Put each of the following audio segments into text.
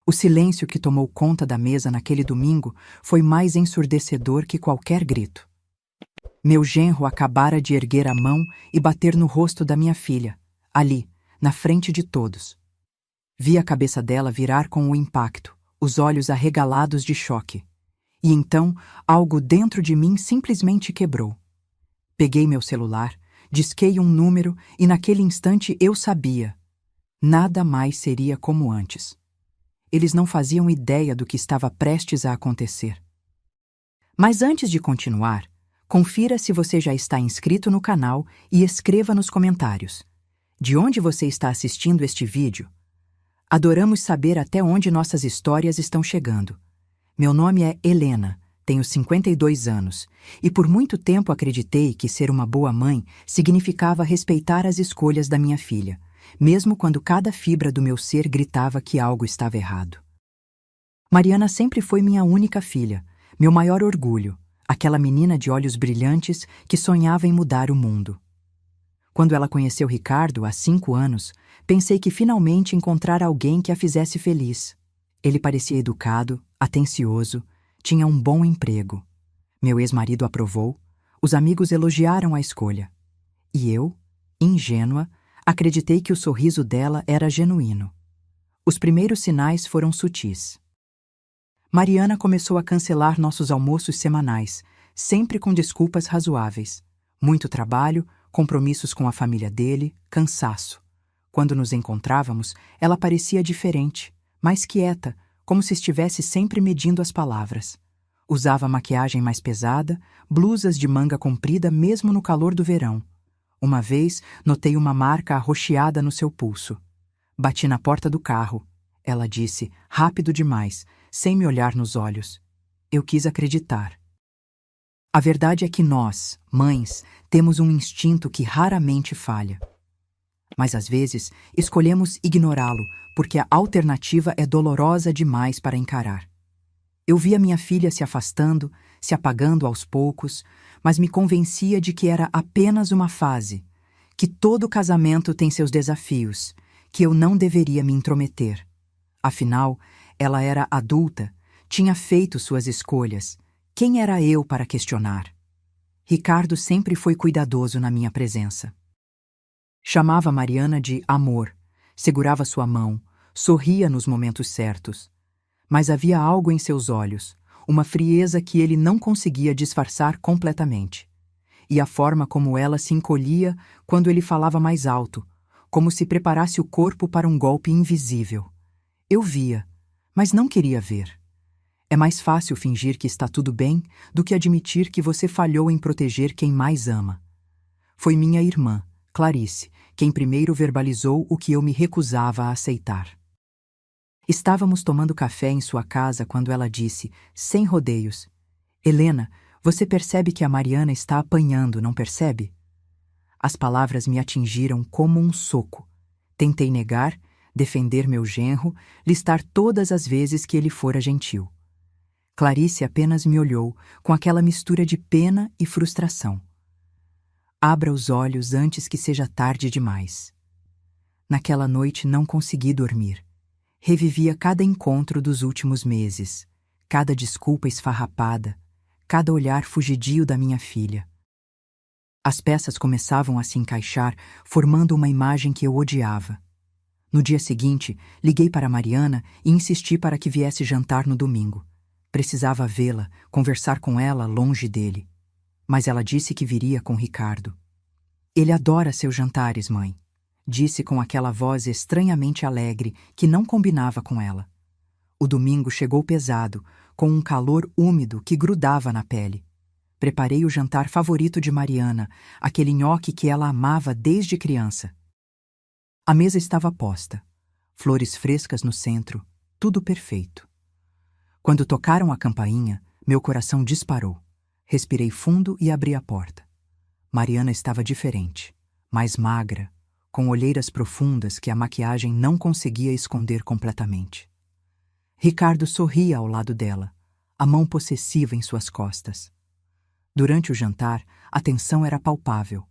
O silêncio que tomou conta da mesa naquele domingo foi mais ensurdecedor que qualquer grito. Meu genro acabara de erguer a mão e bater no rosto da minha filha, ali, na frente de todos. Vi a cabeça dela virar com o impacto, os olhos arregalados de choque. E então, algo dentro de mim simplesmente quebrou. Peguei meu celular, disquei um número e naquele instante eu sabia. Nada mais seria como antes. Eles não faziam ideia do que estava prestes a acontecer. Mas antes de continuar, confira se você já está inscrito no canal e escreva nos comentários. De onde você está assistindo este vídeo? Adoramos saber até onde nossas histórias estão chegando. Meu nome é Helena, tenho 52 anos, e por muito tempo acreditei que ser uma boa mãe significava respeitar as escolhas da minha filha, mesmo quando cada fibra do meu ser gritava que algo estava errado. Mariana sempre foi minha única filha, meu maior orgulho, aquela menina de olhos brilhantes que sonhava em mudar o mundo. Quando ela conheceu Ricardo, há 5 anos, pensei que finalmente encontrara alguém que a fizesse feliz. Ele parecia educado, atencioso, tinha um bom emprego. Meu ex-marido aprovou, os amigos elogiaram a escolha. E eu, ingênua, acreditei que o sorriso dela era genuíno. Os primeiros sinais foram sutis. Mariana começou a cancelar nossos almoços semanais, sempre com desculpas razoáveis. Muito trabalho, compromissos com a família dele, cansaço. Quando nos encontrávamos, ela parecia diferente, mais quieta, como se estivesse sempre medindo as palavras. Usava maquiagem mais pesada, blusas de manga comprida mesmo no calor do verão. Uma vez, notei uma marca arroxeada no seu pulso. Bati na porta do carro. Ela disse, rápido demais, sem me olhar nos olhos. Eu quis acreditar. A verdade é que nós, mães, temos um instinto que raramente falha. Mas às vezes, escolhemos ignorá-lo, porque a alternativa é dolorosa demais para encarar. Eu via minha filha se afastando, se apagando aos poucos, mas me convencia de que era apenas uma fase, que todo casamento tem seus desafios, que eu não deveria me intrometer. Afinal, ela era adulta, tinha feito suas escolhas. Quem era eu para questionar? Ricardo sempre foi cuidadoso na minha presença. Chamava Mariana de amor, segurava sua mão, sorria nos momentos certos. Mas havia algo em seus olhos, uma frieza que ele não conseguia disfarçar completamente. E a forma como ela se encolhia quando ele falava mais alto, como se preparasse o corpo para um golpe invisível. Eu via, mas não queria ver. É mais fácil fingir que está tudo bem do que admitir que você falhou em proteger quem mais ama. Foi minha irmã, Clarice, quem primeiro verbalizou o que eu me recusava a aceitar. Estávamos tomando café em sua casa quando ela disse, sem rodeios, Helena, você percebe que a Mariana está apanhando, não percebe? As palavras me atingiram como um soco. Tentei negar, defender meu genro, listar todas as vezes que ele fora gentil. Clarice apenas me olhou, com aquela mistura de pena e frustração. Abra os olhos antes que seja tarde demais. Naquela noite não consegui dormir. Revivia cada encontro dos últimos meses, cada desculpa esfarrapada, cada olhar fugidio da minha filha. As peças começavam a se encaixar, formando uma imagem que eu odiava. No dia seguinte, liguei para Mariana e insisti para que viesse jantar no domingo. Precisava vê-la, conversar com ela longe dele. Mas ela disse que viria com Ricardo. Ele adora seus jantares, mãe, disse com aquela voz estranhamente alegre que não combinava com ela. O domingo chegou pesado, com um calor úmido que grudava na pele. Preparei o jantar favorito de Mariana, aquele nhoque que ela amava desde criança. A mesa estava posta, flores frescas no centro, tudo perfeito. Quando tocaram a campainha, meu coração disparou. Respirei fundo e abri a porta. Mariana estava diferente, mais magra, com olheiras profundas que a maquiagem não conseguia esconder completamente. Ricardo sorria ao lado dela, a mão possessiva em suas costas. Durante o jantar, a tensão era palpável.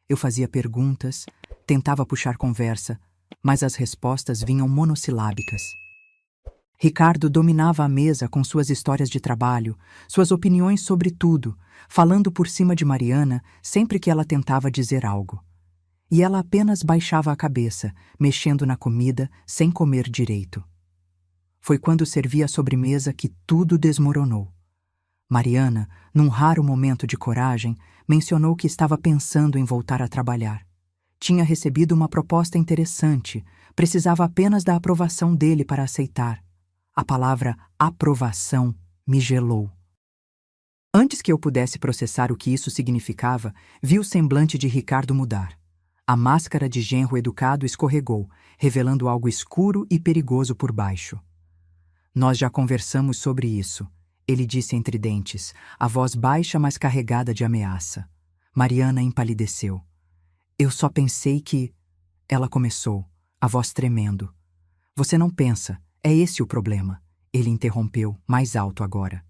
Eu fazia perguntas, tentava puxar conversa, mas as respostas vinham monossilábicas. Ricardo dominava a mesa com suas histórias de trabalho, suas opiniões sobre tudo, falando por cima de Mariana sempre que ela tentava dizer algo. E ela apenas baixava a cabeça, mexendo na comida, sem comer direito. Foi quando servia a sobremesa que tudo desmoronou. Mariana, num raro momento de coragem, mencionou que estava pensando em voltar a trabalhar. Tinha recebido uma proposta interessante, precisava apenas da aprovação dele para aceitar. A palavra aprovação me gelou. Antes que eu pudesse processar o que isso significava, vi o semblante de Ricardo mudar. A máscara de genro educado escorregou, revelando algo escuro e perigoso por baixo. Nós já conversamos sobre isso, ele disse entre dentes, a voz baixa mas carregada de ameaça. Mariana empalideceu. Eu só pensei que... Ela começou, a voz tremendo. Você não pensa, é esse o problema. Ele interrompeu, mais alto agora.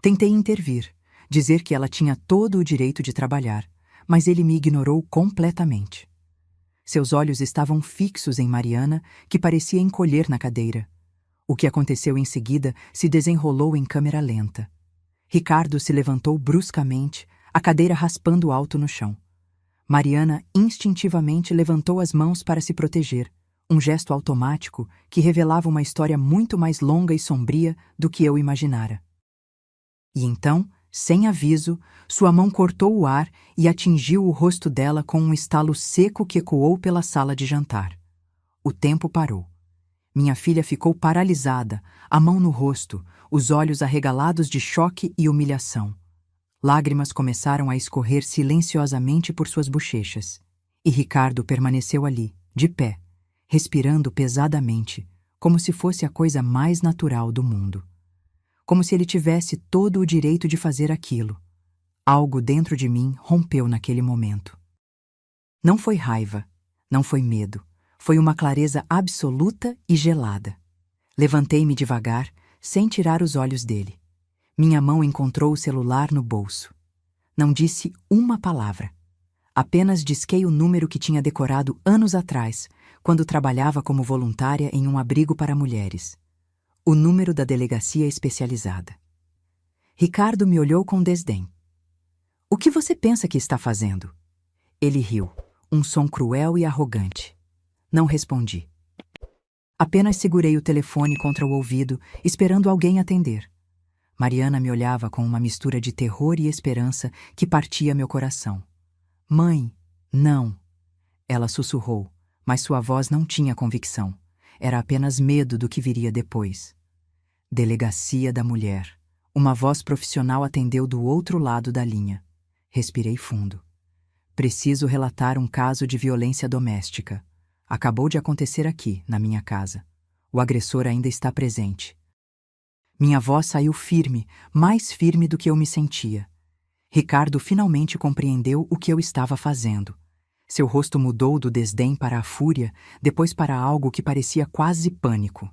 Tentei intervir, dizer que ela tinha todo o direito de trabalhar, mas ele me ignorou completamente. Seus olhos estavam fixos em Mariana, que parecia encolher na cadeira. O que aconteceu em seguida se desenrolou em câmera lenta. Ricardo se levantou bruscamente, a cadeira raspando alto no chão. Mariana instintivamente levantou as mãos para se proteger, um gesto automático que revelava uma história muito mais longa e sombria do que eu imaginara. E então, sem aviso, sua mão cortou o ar e atingiu o rosto dela com um estalo seco que ecoou pela sala de jantar. O tempo parou. Minha filha ficou paralisada, a mão no rosto, os olhos arregalados de choque e humilhação. Lágrimas começaram a escorrer silenciosamente por suas bochechas. E Ricardo permaneceu ali, de pé, respirando pesadamente, como se fosse a coisa mais natural do mundo. Como se ele tivesse todo o direito de fazer aquilo. Algo dentro de mim rompeu naquele momento. Não foi raiva, não foi medo. Foi uma clareza absoluta e gelada. Levantei-me devagar, sem tirar os olhos dele. Minha mão encontrou o celular no bolso. Não disse uma palavra. Apenas disquei o número que tinha decorado anos atrás, quando trabalhava como voluntária em um abrigo para mulheres. O número da delegacia especializada. Ricardo me olhou com desdém. O que você pensa que está fazendo? Ele riu, um som cruel e arrogante. Não respondi. Apenas segurei o telefone contra o ouvido, esperando alguém atender. Mariana me olhava com uma mistura de terror e esperança que partia meu coração. Mãe, não. Ela sussurrou, mas sua voz não tinha convicção. Era apenas medo do que viria depois. Delegacia da Mulher. Uma voz profissional atendeu do outro lado da linha. Respirei fundo. Preciso relatar um caso de violência doméstica. Acabou de acontecer aqui, na minha casa. O agressor ainda está presente. Minha voz saiu firme, mais firme do que eu me sentia. Ricardo finalmente compreendeu o que eu estava fazendo. Seu rosto mudou do desdém para a fúria, depois para algo que parecia quase pânico.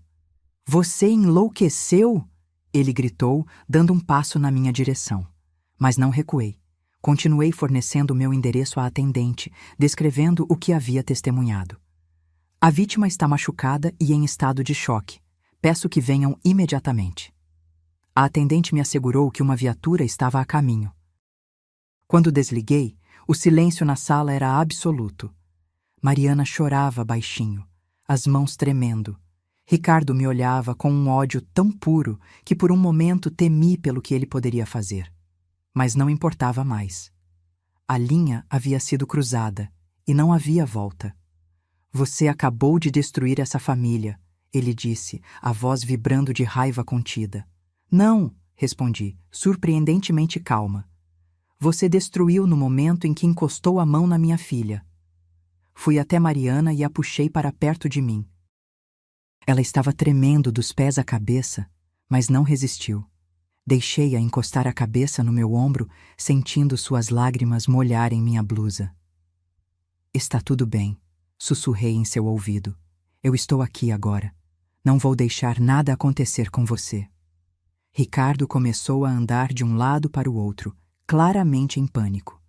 Você enlouqueceu? Ele gritou, dando um passo na minha direção. Mas não recuei. Continuei fornecendo meu endereço à atendente, descrevendo o que havia testemunhado. A vítima está machucada e em estado de choque. Peço que venham imediatamente. A atendente me assegurou que uma viatura estava a caminho. Quando desliguei, o silêncio na sala era absoluto. Mariana chorava baixinho, as mãos tremendo. Ricardo me olhava com um ódio tão puro que por um momento temi pelo que ele poderia fazer. Mas não importava mais. A linha havia sido cruzada e não havia volta. Você acabou de destruir essa família, ele disse, a voz vibrando de raiva contida. Não, respondi, surpreendentemente calma. Você destruiu no momento em que encostou a mão na minha filha. Fui até Mariana e a puxei para perto de mim. Ela estava tremendo dos pés à cabeça, mas não resistiu. Deixei-a encostar a cabeça no meu ombro, sentindo suas lágrimas molharem minha blusa. Está tudo bem. Sussurrei em seu ouvido. Eu estou aqui agora. Não vou deixar nada acontecer com você. Ricardo começou a andar de um lado para o outro, claramente em pânico.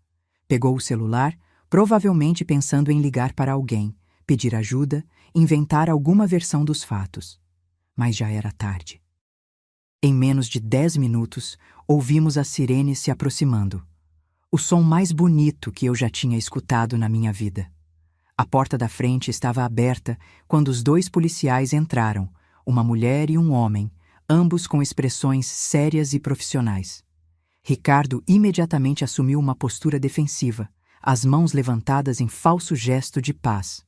Pegou o celular, provavelmente pensando em ligar para alguém, pedir ajuda, inventar alguma versão dos fatos. mas já era tarde. Em menos de 10 minutos, ouvimos as sirenes se aproximando. O som mais bonito que eu já tinha escutado na minha vida. A porta da frente estava aberta quando os 2 policiais entraram, uma mulher e um homem, ambos com expressões sérias e profissionais. Ricardo imediatamente assumiu uma postura defensiva, as mãos levantadas em falso gesto de paz.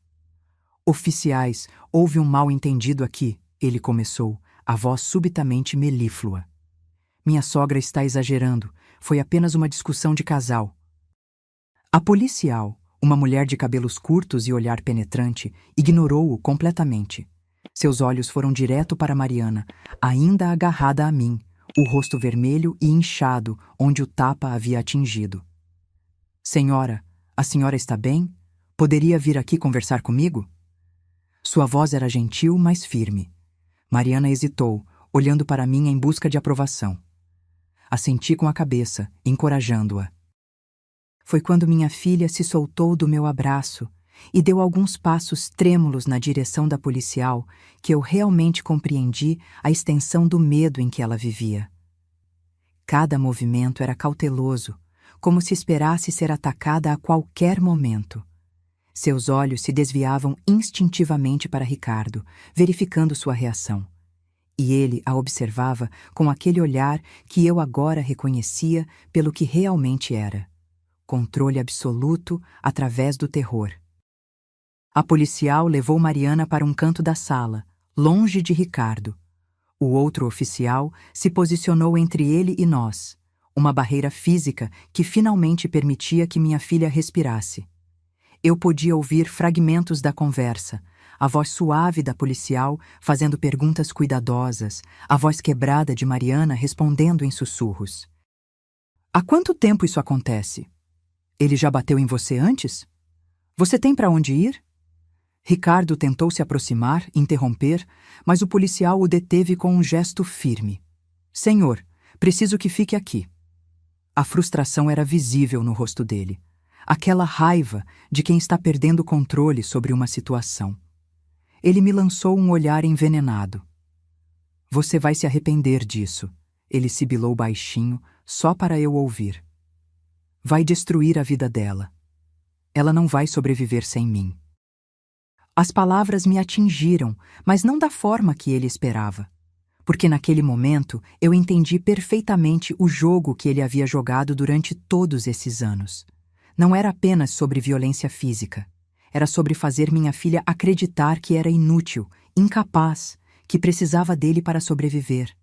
Oficiais, houve um mal-entendido aqui, ele começou, a voz subitamente melíflua. Minha sogra está exagerando, foi apenas uma discussão de casal. A policial, uma mulher de cabelos curtos e olhar penetrante, ignorou-o completamente. Seus olhos foram direto para Mariana, ainda agarrada a mim, o rosto vermelho e inchado onde o tapa havia atingido. Senhora, a senhora está bem? Poderia vir aqui conversar comigo? Sua voz era gentil, mas firme. Mariana hesitou, olhando para mim em busca de aprovação. Assenti com a cabeça, encorajando-a. Foi quando minha filha se soltou do meu abraço e deu alguns passos trêmulos na direção da policial que eu realmente compreendi a extensão do medo em que ela vivia. Cada movimento era cauteloso, como se esperasse ser atacada a qualquer momento. Seus olhos se desviavam instintivamente para Ricardo, verificando sua reação. E ele a observava com aquele olhar que eu agora reconhecia pelo que realmente era: controle absoluto através do terror. A policial levou Mariana para um canto da sala, longe de Ricardo. O outro oficial se posicionou entre ele e nós, uma barreira física que finalmente permitia que minha filha respirasse. Eu podia ouvir fragmentos da conversa, a voz suave da policial fazendo perguntas cuidadosas, a voz quebrada de Mariana respondendo em sussurros. Há quanto tempo isso acontece? Ele já bateu em você antes? Você tem para onde ir? Ricardo tentou se aproximar, interromper, mas o policial o deteve com um gesto firme. Senhor, preciso que fique aqui. A frustração era visível no rosto dele. Aquela raiva de quem está perdendo o controle sobre uma situação. Ele me lançou um olhar envenenado. Você vai se arrepender disso, ele sibilou baixinho, só para eu ouvir. Vai destruir a vida dela. Ela não vai sobreviver sem mim. As palavras me atingiram, mas não da forma que ele esperava. Porque naquele momento eu entendi perfeitamente o jogo que ele havia jogado durante todos esses anos. Não era apenas sobre violência física. Era sobre fazer minha filha acreditar que era inútil, incapaz, que precisava dele para sobreviver.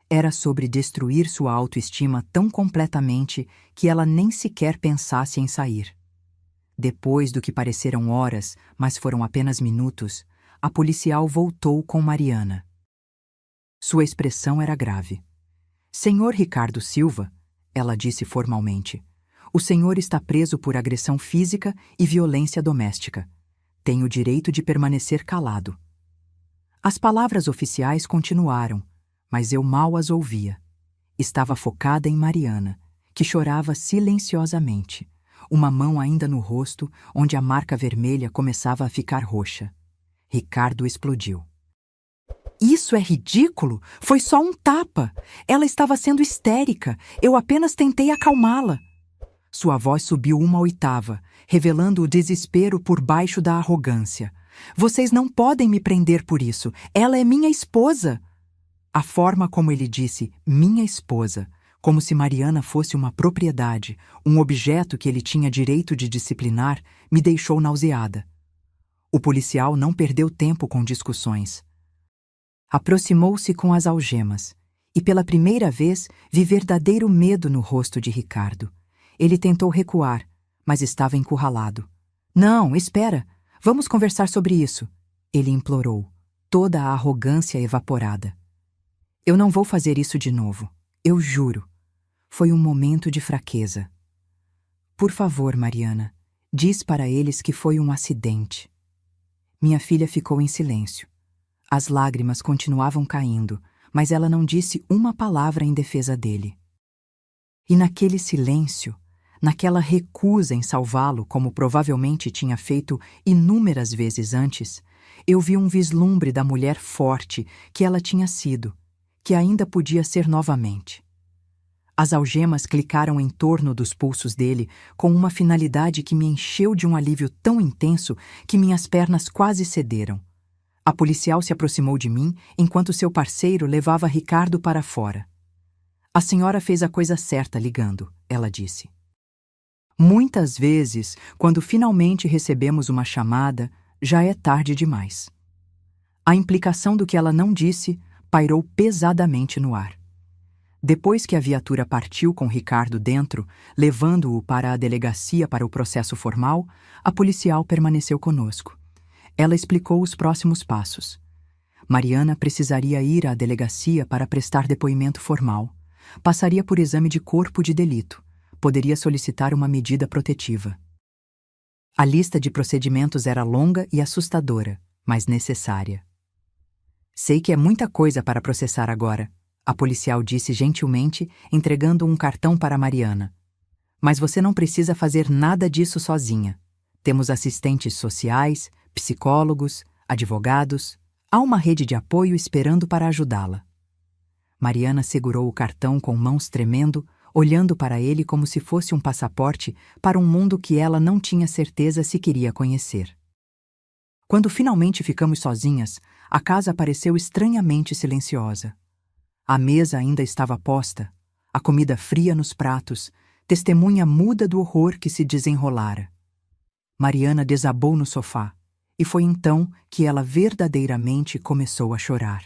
Era sobre destruir sua autoestima tão completamente que ela nem sequer pensasse em sair. Depois do que pareceram horas, mas foram apenas minutos, a policial voltou com Mariana. Sua expressão era grave. Senhor Ricardo Silva, ela disse formalmente, o senhor está preso por agressão física e violência doméstica. Tem o direito de permanecer calado. As palavras oficiais continuaram, mas eu mal as ouvia. Estava focada em Mariana, que chorava silenciosamente, uma mão ainda no rosto, onde a marca vermelha começava a ficar roxa. Ricardo explodiu. Isso é ridículo! Foi só um tapa! Ela estava sendo histérica. Eu apenas tentei acalmá-la. Sua voz subiu uma oitava, revelando o desespero por baixo da arrogância. Vocês não podem me prender por isso. Ela é minha esposa. A forma como ele disse minha esposa, como se Mariana fosse uma propriedade, um objeto que ele tinha direito de disciplinar, me deixou nauseada. O policial não perdeu tempo com discussões. Aproximou-se com as algemas, e pela primeira vez vi verdadeiro medo no rosto de Ricardo. Ele tentou recuar, mas estava encurralado. Não, espera, vamos conversar sobre isso, ele implorou, toda a arrogância evaporada. Eu não vou fazer isso de novo, eu juro. Foi um momento de fraqueza. Por favor, Mariana, diz para eles que foi um acidente. Minha filha ficou em silêncio. As lágrimas continuavam caindo, mas ela não disse uma palavra em defesa dele. E naquele silêncio, naquela recusa em salvá-lo como provavelmente tinha feito inúmeras vezes antes, eu vi um vislumbre da mulher forte que ela tinha sido, que ainda podia ser novamente. As algemas clicaram em torno dos pulsos dele com uma finalidade que me encheu de um alívio tão intenso que minhas pernas quase cederam. A policial se aproximou de mim enquanto seu parceiro levava Ricardo para fora. A senhora fez a coisa certa ligando, ela disse. Muitas vezes, quando finalmente recebemos uma chamada, já é tarde demais. A implicação do que ela não disse pairou pesadamente no ar. Depois que a viatura partiu com Ricardo dentro, levando-o para a delegacia para o processo formal, a policial permaneceu conosco. Ela explicou os próximos passos. Mariana precisaria ir à delegacia para prestar depoimento formal. Passaria por exame de corpo de delito. Poderia solicitar uma medida protetiva. A lista de procedimentos era longa e assustadora, mas necessária. Sei que é muita coisa para processar agora, a policial disse gentilmente, entregando um cartão para Mariana. Mas você não precisa fazer nada disso sozinha. Temos assistentes sociais, psicólogos, advogados. Há uma rede de apoio esperando para ajudá-la. Mariana segurou o cartão com mãos tremendo, olhando para ele como se fosse um passaporte para um mundo que ela não tinha certeza se queria conhecer. Quando finalmente ficamos sozinhas, a casa pareceu estranhamente silenciosa. A mesa ainda estava posta, a comida fria nos pratos, testemunha muda do horror que se desenrolara. Mariana desabou no sofá, e foi então que ela verdadeiramente começou a chorar.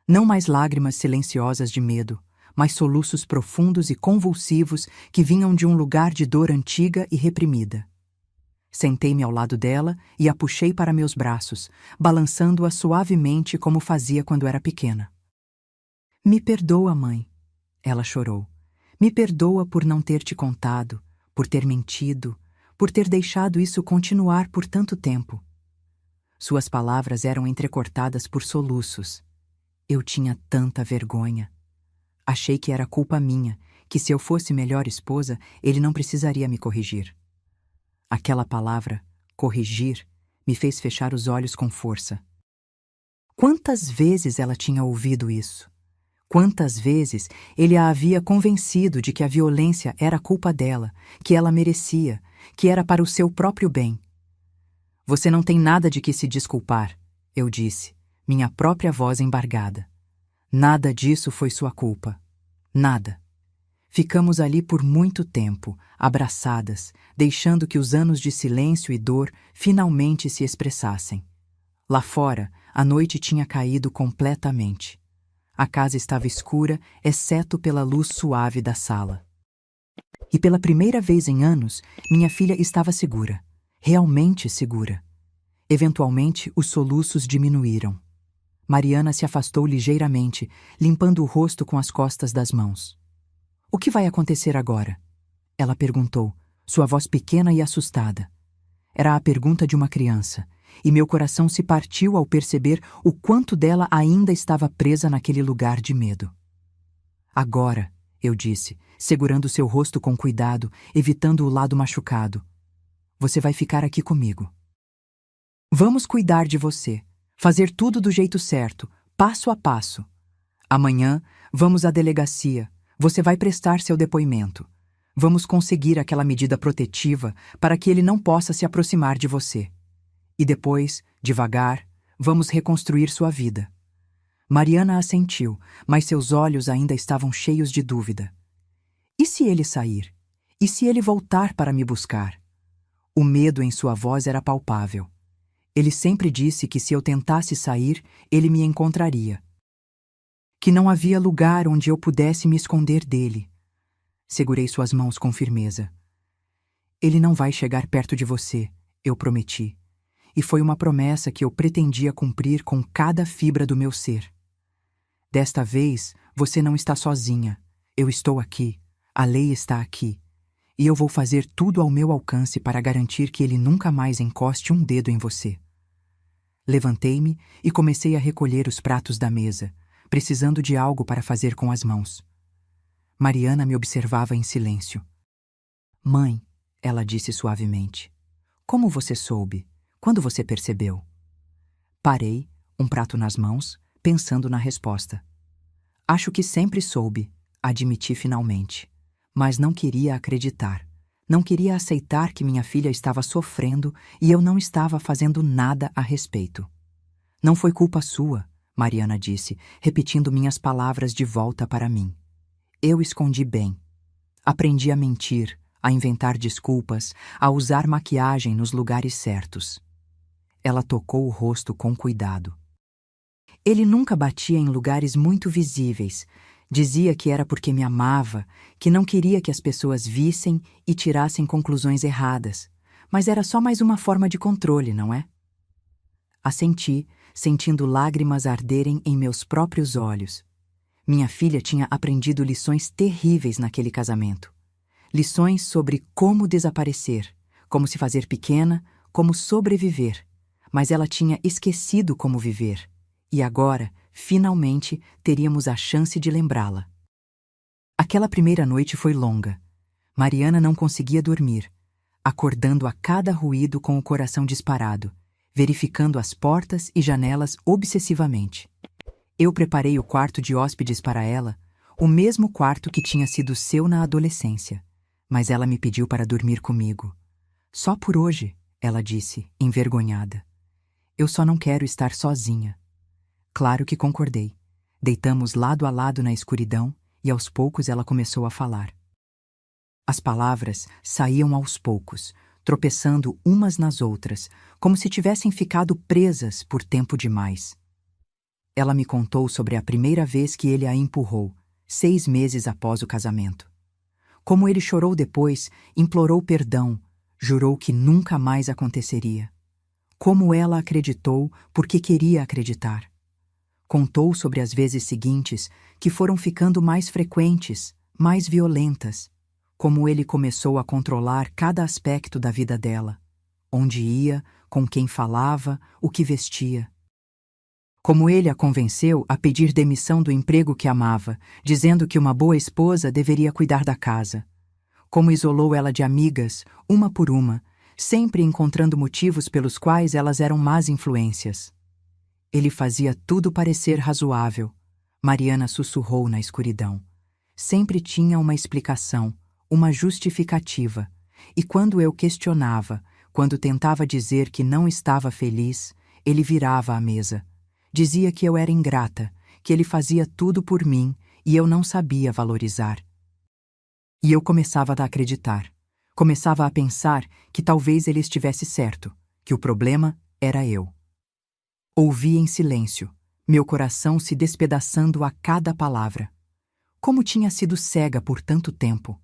Não mais lágrimas silenciosas de medo, mas soluços profundos e convulsivos que vinham de um lugar de dor antiga e reprimida. Sentei-me ao lado dela e a puxei para meus braços, balançando-a suavemente como fazia quando era pequena. Me perdoa, mãe, ela chorou. Me perdoa por não ter te contado, por ter mentido, por ter deixado isso continuar por tanto tempo. Suas palavras eram entrecortadas por soluços. Eu tinha tanta vergonha. Achei que era culpa minha, que se eu fosse melhor esposa, ele não precisaria me corrigir. Aquela palavra, corrigir, me fez fechar os olhos com força. Quantas vezes ela tinha ouvido isso? Quantas vezes ele a havia convencido de que a violência era culpa dela, que ela merecia, que era para o seu próprio bem. Você não tem nada de que se desculpar, eu disse, minha própria voz embargada. Nada disso foi sua culpa. Nada. Ficamos ali por muito tempo, abraçadas, deixando que os anos de silêncio e dor finalmente se expressassem. Lá fora, a noite tinha caído completamente. A casa estava escura, exceto pela luz suave da sala. E pela primeira vez em anos, minha filha estava segura. Realmente segura. Eventualmente, os soluços diminuíram. Mariana se afastou ligeiramente, limpando o rosto com as costas das mãos. O que vai acontecer agora? Ela perguntou, sua voz pequena e assustada. Era a pergunta de uma criança, e meu coração se partiu ao perceber o quanto dela ainda estava presa naquele lugar de medo. Agora, eu disse, segurando seu rosto com cuidado, evitando o lado machucado. Você vai ficar aqui comigo. Vamos cuidar de você, fazer tudo do jeito certo, passo a passo. Amanhã, vamos à delegacia, você vai prestar seu depoimento. Vamos conseguir aquela medida protetiva para que ele não possa se aproximar de você. E depois, devagar, vamos reconstruir sua vida. Mariana assentiu, mas seus olhos ainda estavam cheios de dúvida. E se ele sair? E se ele voltar para me buscar? O medo em sua voz era palpável. Ele sempre disse que se eu tentasse sair, ele me encontraria. Que não havia lugar onde eu pudesse me esconder dele. Segurei suas mãos com firmeza. Ele não vai chegar perto de você, eu prometi. E foi uma promessa que eu pretendia cumprir com cada fibra do meu ser. Desta vez, você não está sozinha. Eu estou aqui. A lei está aqui. E eu vou fazer tudo ao meu alcance para garantir que ele nunca mais encoste um dedo em você. Levantei-me e comecei a recolher os pratos da mesa, precisando de algo para fazer com as mãos. Mariana me observava em silêncio. Mãe, ela disse suavemente, como você soube? Quando você percebeu? Parei, um prato nas mãos, pensando na resposta. Acho que sempre soube, admiti finalmente. Mas não queria acreditar. Não queria aceitar que minha filha estava sofrendo e eu não estava fazendo nada a respeito. Não foi culpa sua, Mariana disse, repetindo minhas palavras de volta para mim. Eu escondi bem. Aprendi a mentir, a inventar desculpas, a usar maquiagem nos lugares certos. Ela tocou o rosto com cuidado. Ele nunca batia em lugares muito visíveis. Dizia que era porque me amava, que não queria que as pessoas vissem e tirassem conclusões erradas. Mas era só mais uma forma de controle, não é? Assenti, sentindo lágrimas arderem em meus próprios olhos. Minha filha tinha aprendido lições terríveis naquele casamento. Lições sobre como desaparecer, como se fazer pequena, como sobreviver. Mas ela tinha esquecido como viver. E agora, finalmente, teríamos a chance de lembrá-la. Aquela primeira noite foi longa. Mariana não conseguia dormir, acordando a cada ruído com o coração disparado, verificando as portas e janelas obsessivamente. Eu preparei o quarto de hóspedes para ela, o mesmo quarto que tinha sido seu na adolescência, mas ela me pediu para dormir comigo. Só por hoje, ela disse, envergonhada. Eu só não quero estar sozinha. Claro que concordei. Deitamos lado a lado na escuridão e aos poucos ela começou a falar. As palavras saíam aos poucos, tropeçando umas nas outras, como se tivessem ficado presas por tempo demais. Ela me contou sobre a primeira vez que ele a empurrou, 6 meses após o casamento. Como ele chorou depois, implorou perdão, jurou que nunca mais aconteceria. Como ela acreditou porque queria acreditar. Contou sobre as vezes seguintes, que foram ficando mais frequentes, mais violentas. Como ele começou a controlar cada aspecto da vida dela. Onde ia, com quem falava, o que vestia. Como ele a convenceu a pedir demissão do emprego que amava, dizendo que uma boa esposa deveria cuidar da casa. Como isolou ela de amigas, uma por uma, sempre encontrando motivos pelos quais elas eram más influências. Ele fazia tudo parecer razoável. Mariana sussurrou na escuridão. Sempre tinha uma explicação, uma justificativa. E quando eu questionava, quando tentava dizer que não estava feliz, ele virava à mesa. Dizia que eu era ingrata, que ele fazia tudo por mim e eu não sabia valorizar. E eu começava a acreditar. Começava a pensar que talvez ele estivesse certo, que o problema era eu. Ouvi em silêncio, meu coração se despedaçando a cada palavra. Como tinha sido cega por tanto tempo.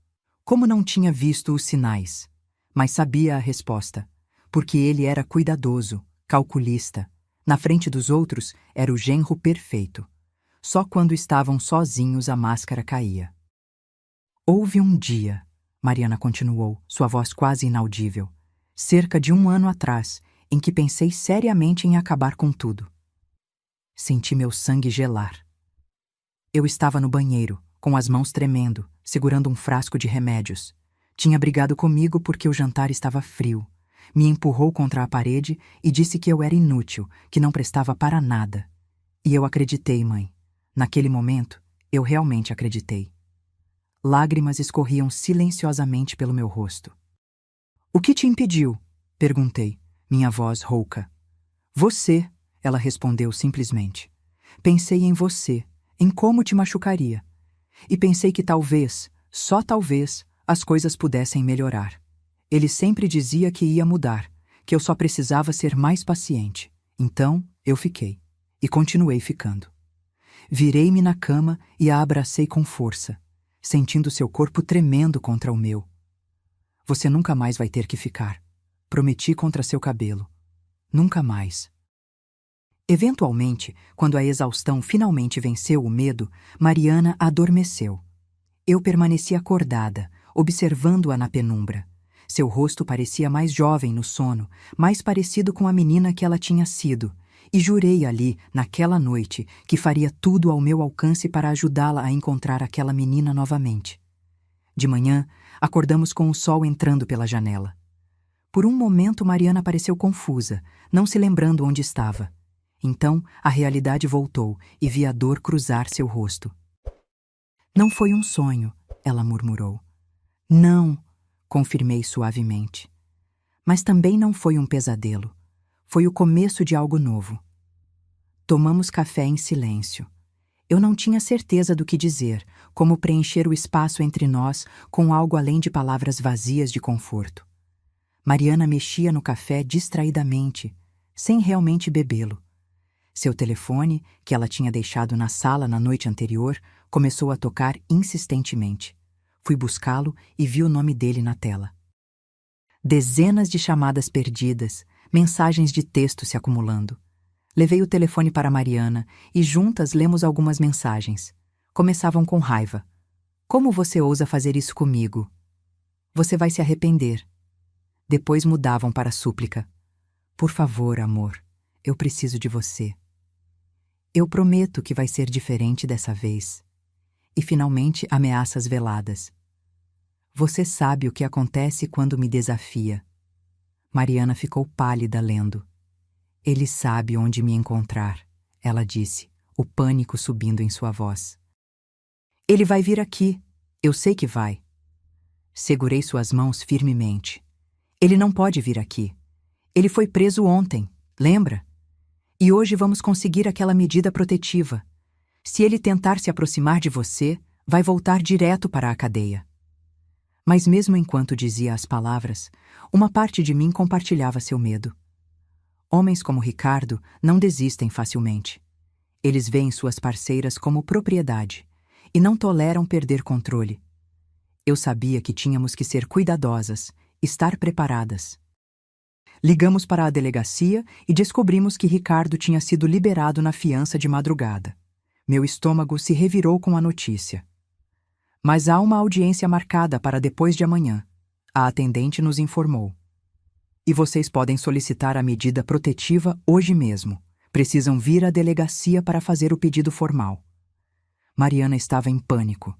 Como não tinha visto os sinais. Mas sabia a resposta. Porque ele era cuidadoso, calculista. Na frente dos outros, era o genro perfeito. Só quando estavam sozinhos a máscara caía. Houve um dia, Mariana continuou, sua voz quase inaudível, cerca de 1 ano atrás, em que pensei seriamente em acabar com tudo. Senti meu sangue gelar. Eu estava no banheiro, com as mãos tremendo, segurando um frasco de remédios. Tinha brigado comigo porque o jantar estava frio. Me empurrou contra a parede e disse que eu era inútil, que não prestava para nada. E eu acreditei, mãe. Naquele momento, eu realmente acreditei. Lágrimas escorriam silenciosamente pelo meu rosto. O que te impediu? Perguntei, minha voz rouca. Você, ela respondeu simplesmente. Pensei em você, em como te machucaria. E pensei que talvez, só talvez, as coisas pudessem melhorar. Ele sempre dizia que ia mudar, que eu só precisava ser mais paciente. Então, eu fiquei. E continuei ficando. Virei-me na cama e a abracei com força, sentindo seu corpo tremendo contra o meu. Você nunca mais vai ter que ficar. Prometi contra seu cabelo. Nunca mais. Eventualmente, quando a exaustão finalmente venceu o medo, Mariana adormeceu. Eu permaneci acordada, observando-a na penumbra. Seu rosto parecia mais jovem no sono, mais parecido com a menina que ela tinha sido, e jurei ali, naquela noite, que faria tudo ao meu alcance para ajudá-la a encontrar aquela menina novamente. De manhã, acordamos com o sol entrando pela janela. Por um momento, Mariana pareceu confusa, não se lembrando onde estava. Então, a realidade voltou e vi a dor cruzar seu rosto. Não foi um sonho, ela murmurou. Não, confirmei suavemente. Mas também não foi um pesadelo. Foi o começo de algo novo. Tomamos café em silêncio. Eu não tinha certeza do que dizer, como preencher o espaço entre nós com algo além de palavras vazias de conforto. Mariana mexia no café distraidamente, sem realmente bebê-lo. Seu telefone, que ela tinha deixado na sala na noite anterior, começou a tocar insistentemente. Fui buscá-lo e vi o nome dele na tela. Dezenas de chamadas perdidas, mensagens de texto se acumulando. Levei o telefone para Mariana e juntas lemos algumas mensagens. Começavam com raiva. Como você ousa fazer isso comigo? Você vai se arrepender. Depois mudavam para súplica. Por favor, amor, eu preciso de você. Eu prometo que vai ser diferente dessa vez. E finalmente ameaças veladas. Você sabe o que acontece quando me desafia. Mariana ficou pálida lendo. Ele sabe onde me encontrar, ela disse, o pânico subindo em sua voz. Ele vai vir aqui. Eu sei que vai. Segurei suas mãos firmemente. Ele não pode vir aqui. Ele foi preso ontem, lembra? E hoje vamos conseguir aquela medida protetiva. Se ele tentar se aproximar de você, vai voltar direto para a cadeia. Mas mesmo enquanto dizia as palavras, uma parte de mim compartilhava seu medo. Homens como Ricardo não desistem facilmente. Eles veem suas parceiras como propriedade e não toleram perder controle. Eu sabia que tínhamos que ser cuidadosas, estar preparadas. Ligamos para a delegacia e descobrimos que Ricardo tinha sido liberado na fiança de madrugada. Meu estômago se revirou com a notícia. Mas há uma audiência marcada para depois de amanhã. A atendente nos informou. E vocês podem solicitar a medida protetiva hoje mesmo. Precisam vir à delegacia para fazer o pedido formal. Mariana estava em pânico.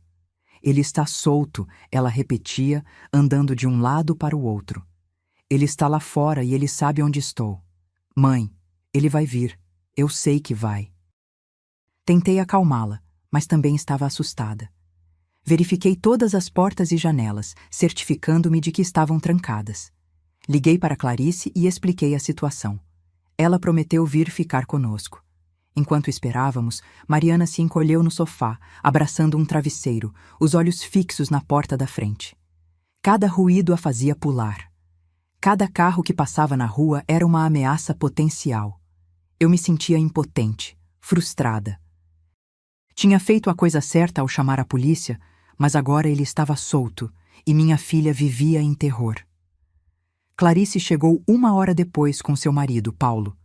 Ele está solto, ela repetia, andando de um lado para o outro. Ele está lá fora e ele sabe onde estou. Mãe, ele vai vir. Eu sei que vai. Tentei acalmá-la, mas também estava assustada. Verifiquei todas as portas e janelas, certificando-me de que estavam trancadas. Liguei para Clarice e expliquei a situação. Ela prometeu vir ficar conosco. Enquanto esperávamos, Mariana se encolheu no sofá, abraçando um travesseiro, os olhos fixos na porta da frente. Cada ruído a fazia pular. Cada carro que passava na rua era uma ameaça potencial. Eu me sentia impotente, frustrada. Tinha feito a coisa certa ao chamar a polícia, mas agora ele estava solto e minha filha vivia em terror. Clarice chegou 1 hora depois com seu marido, Paulo.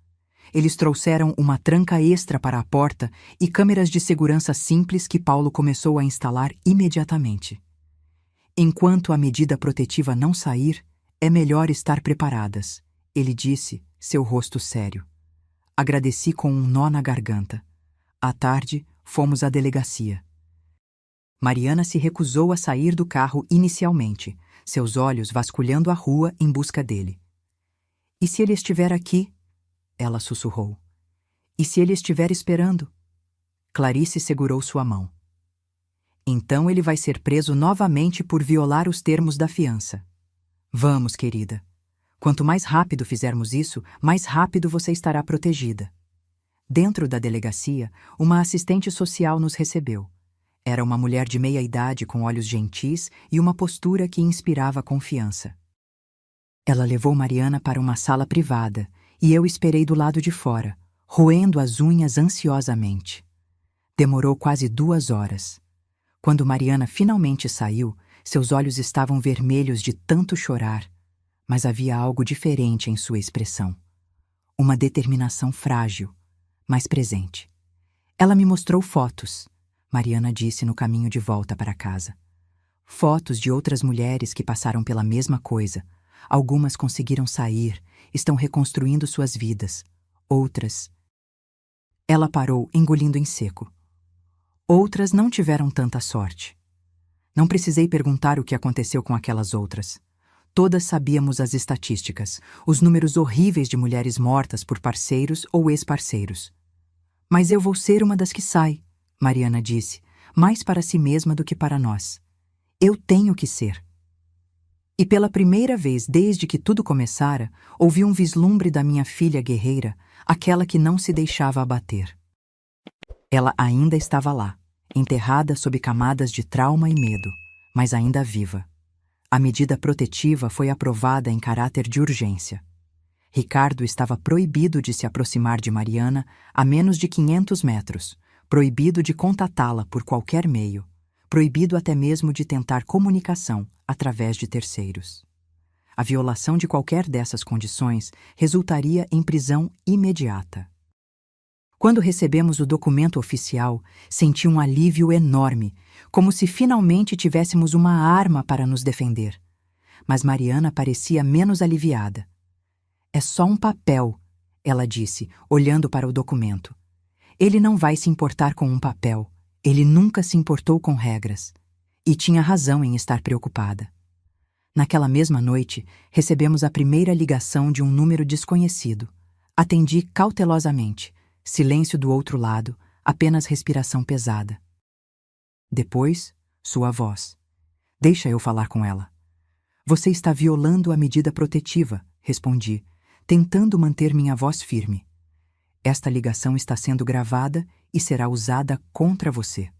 Eles trouxeram uma tranca extra para a porta e câmeras de segurança simples que Paulo começou a instalar imediatamente. Enquanto a medida protetiva não sair, é melhor estar preparadas, ele disse, seu rosto sério. Agradeci com um nó na garganta. À tarde, fomos à delegacia. Mariana se recusou a sair do carro inicialmente, seus olhos vasculhando a rua em busca dele. E se ele estiver aqui? Ela sussurrou. E se ele estiver esperando? Clarice segurou sua mão. Então ele vai ser preso novamente por violar os termos da fiança. Vamos, querida. Quanto mais rápido fizermos isso, mais rápido você estará protegida. Dentro da delegacia, uma assistente social nos recebeu. Era uma mulher de meia-idade com olhos gentis e uma postura que inspirava confiança. Ela levou Mariana para uma sala privada e eu esperei do lado de fora, roendo as unhas ansiosamente. Demorou quase 2 horas. Quando Mariana finalmente saiu, seus olhos estavam vermelhos de tanto chorar, mas havia algo diferente em sua expressão. Uma determinação frágil, mas presente. Ela me mostrou fotos, Mariana disse no caminho de volta para casa. Fotos de outras mulheres que passaram pela mesma coisa. Algumas conseguiram sair, estão reconstruindo suas vidas. Outras... Ela parou, engolindo em seco. Outras não tiveram tanta sorte. Não precisei perguntar o que aconteceu com aquelas outras. Todas sabíamos as estatísticas, os números horríveis de mulheres mortas por parceiros ou ex-parceiros. Mas eu vou ser uma das que sai, Mariana disse, mais para si mesma do que para nós. Eu tenho que ser. E pela primeira vez desde que tudo começara, ouvi um vislumbre da minha filha guerreira, aquela que não se deixava abater. Ela ainda estava lá, enterrada sob camadas de trauma e medo, mas ainda viva. A medida protetiva foi aprovada em caráter de urgência. Ricardo estava proibido de se aproximar de Mariana a menos de 500 metros, proibido de contatá-la por qualquer meio, proibido até mesmo de tentar comunicação através de terceiros. A violação de qualquer dessas condições resultaria em prisão imediata. Quando recebemos o documento oficial, senti um alívio enorme, como se finalmente tivéssemos uma arma para nos defender. Mas Mariana parecia menos aliviada. É só um papel, ela disse, olhando para o documento. Ele não vai se importar com um papel. Ele nunca se importou com regras. E tinha razão em estar preocupada. Naquela mesma noite, recebemos a primeira ligação de um número desconhecido. Atendi cautelosamente. Silêncio do outro lado, apenas respiração pesada. Depois, sua voz. Deixa eu falar com ela. Você está violando a medida protetiva, respondi, tentando manter minha voz firme. Esta ligação está sendo gravada e será usada contra você.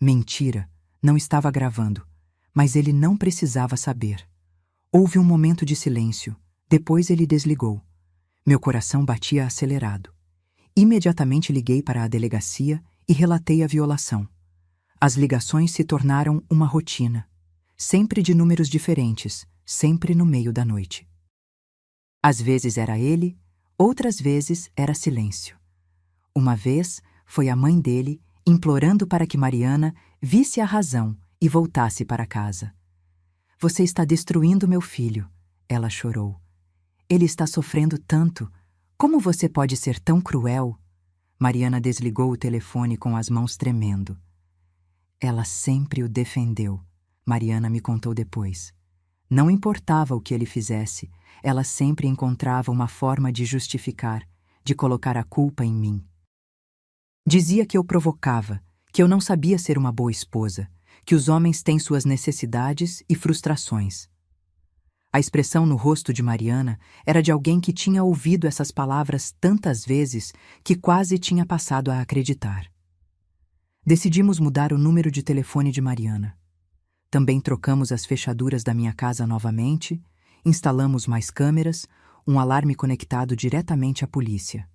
Mentira, não estava gravando, mas ele não precisava saber. Houve um momento de silêncio, depois ele desligou. Meu coração batia acelerado. Imediatamente liguei para a delegacia e relatei a violação. As ligações se tornaram uma rotina, sempre de números diferentes, sempre no meio da noite. Às vezes era ele, outras vezes era silêncio. Uma vez foi a mãe dele implorando para que Mariana visse a razão e voltasse para casa. Você está destruindo meu filho, ela chorou. Ele está sofrendo tanto. Como você pode ser tão cruel? Mariana desligou o telefone com as mãos tremendo. Ela sempre o defendeu, Mariana me contou depois. Não importava o que ele fizesse, ela sempre encontrava uma forma de justificar, de colocar a culpa em mim. Dizia que eu provocava, que eu não sabia ser uma boa esposa, que os homens têm suas necessidades e frustrações. A expressão no rosto de Mariana era de alguém que tinha ouvido essas palavras tantas vezes que quase tinha passado a acreditar. Decidimos mudar o número de telefone de Mariana. Também trocamos as fechaduras da minha casa novamente, instalamos mais câmeras, um alarme conectado diretamente à polícia.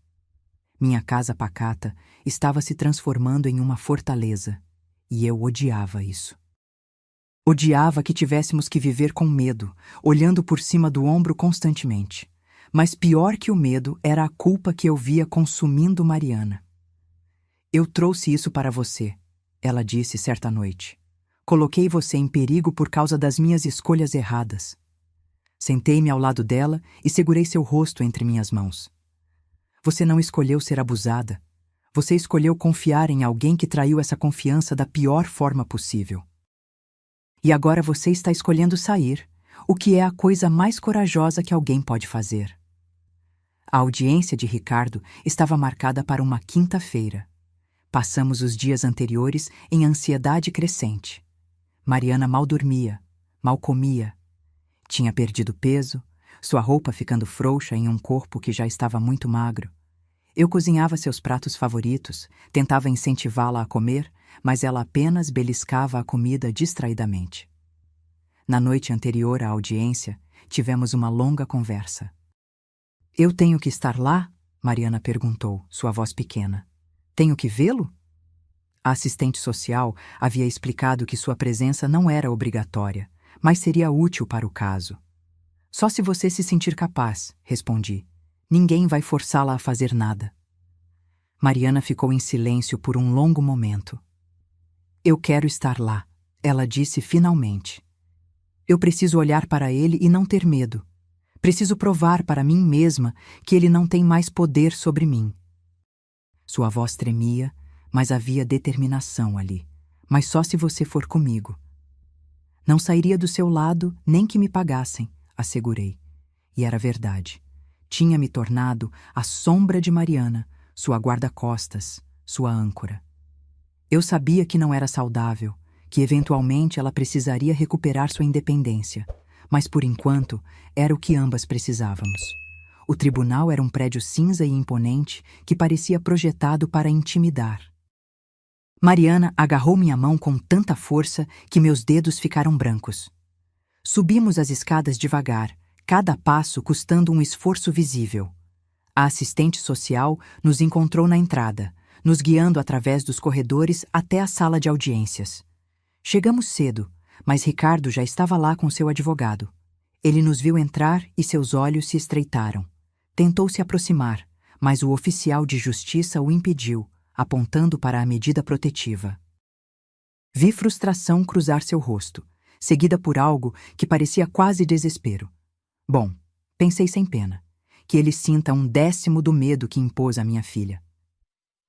Minha casa pacata estava se transformando em uma fortaleza, e eu odiava isso. Odiava que tivéssemos que viver com medo, olhando por cima do ombro constantemente. Mas pior que o medo era a culpa que eu via consumindo Mariana. Eu trouxe isso para você, ela disse certa noite. Coloquei você em perigo por causa das minhas escolhas erradas. Sentei-me ao lado dela e segurei seu rosto entre minhas mãos. Você não escolheu ser abusada. Você escolheu confiar em alguém que traiu essa confiança da pior forma possível. E agora você está escolhendo sair, o que é a coisa mais corajosa que alguém pode fazer. A audiência de Ricardo estava marcada para uma quinta-feira. Passamos os dias anteriores em ansiedade crescente. Mariana mal dormia, mal comia. Tinha perdido peso, sua roupa ficando frouxa em um corpo que já estava muito magro. Eu cozinhava seus pratos favoritos, tentava incentivá-la a comer, mas ela apenas beliscava a comida distraidamente. Na noite anterior à audiência, tivemos uma longa conversa. Eu tenho que estar lá? Mariana perguntou, sua voz pequena. Tenho que vê-lo? A assistente social havia explicado que sua presença não era obrigatória, mas seria útil para o caso. Só se você se sentir capaz, respondi. Ninguém vai forçá-la a fazer nada. Mariana ficou em silêncio por um longo momento. Eu quero estar lá, ela disse finalmente. Eu preciso olhar para ele e não ter medo. Preciso provar para mim mesma que ele não tem mais poder sobre mim. Sua voz tremia, mas havia determinação ali. Mas só se você for comigo. Não sairia do seu lado nem que me pagassem, assegurei. E era verdade. Tinha me tornado a sombra de Mariana, sua guarda-costas, sua âncora. Eu sabia que não era saudável, que eventualmente ela precisaria recuperar sua independência, mas por enquanto era o que ambas precisávamos. O tribunal era um prédio cinza e imponente que parecia projetado para intimidar. Mariana agarrou minha mão com tanta força que meus dedos ficaram brancos. Subimos as escadas devagar, cada passo custando um esforço visível. A assistente social nos encontrou na entrada, nos guiando através dos corredores até a sala de audiências. Chegamos cedo, mas Ricardo já estava lá com seu advogado. Ele nos viu entrar e seus olhos se estreitaram. Tentou se aproximar, mas o oficial de justiça o impediu, apontando para a medida protetiva. Vi frustração cruzar seu rosto, seguida por algo que parecia quase desespero. Bom, pensei sem pena, que ele sinta 1/10 do medo que impôs à minha filha.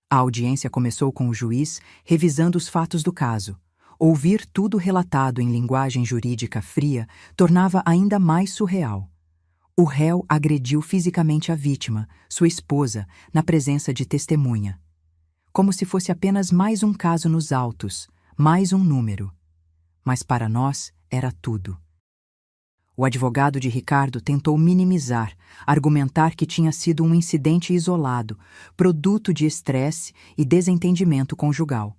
A audiência começou com o juiz revisando os fatos do caso. Ouvir tudo relatado em linguagem jurídica fria tornava ainda mais surreal. O réu agrediu fisicamente a vítima, sua esposa, na presença de testemunha. Como se fosse apenas mais um caso nos autos, mais um número. Mas para nós era tudo. O advogado de Ricardo tentou minimizar, argumentar que tinha sido um incidente isolado, produto de estresse e desentendimento conjugal.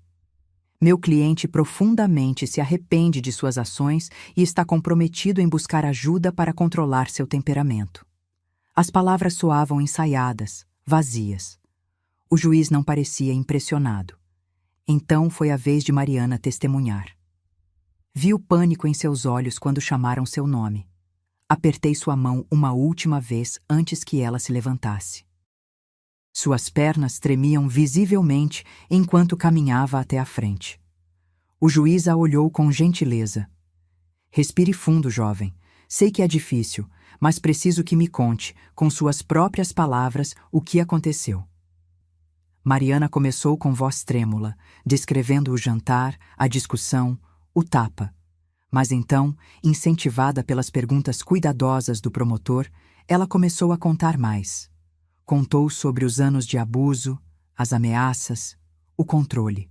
Meu cliente profundamente se arrepende de suas ações e está comprometido em buscar ajuda para controlar seu temperamento. As palavras soavam ensaiadas, vazias. O juiz não parecia impressionado. Então foi a vez de Mariana testemunhar. Vi o pânico em seus olhos quando chamaram seu nome. Apertei sua mão uma última vez antes que ela se levantasse. Suas pernas tremiam visivelmente enquanto caminhava até a frente. O juiz a olhou com gentileza. Respire fundo, jovem. Sei que é difícil, mas preciso que me conte, com suas próprias palavras, o que aconteceu. Mariana começou com voz trêmula, descrevendo o jantar, a discussão, o tapa. Mas então, incentivada pelas perguntas cuidadosas do promotor, ela começou a contar mais. Contou sobre os anos de abuso, as ameaças, o controle.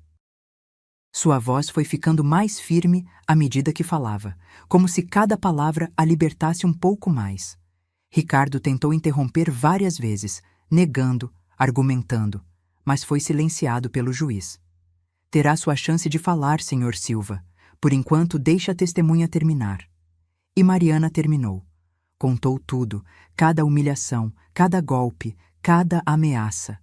Sua voz foi ficando mais firme à medida que falava, como se cada palavra a libertasse um pouco mais. Ricardo tentou interromper várias vezes, negando, argumentando, mas foi silenciado pelo juiz. Terá sua chance de falar, Sr. Silva. Por enquanto, deixe a testemunha terminar. E Mariana terminou. Contou tudo, cada humilhação, cada golpe, cada ameaça.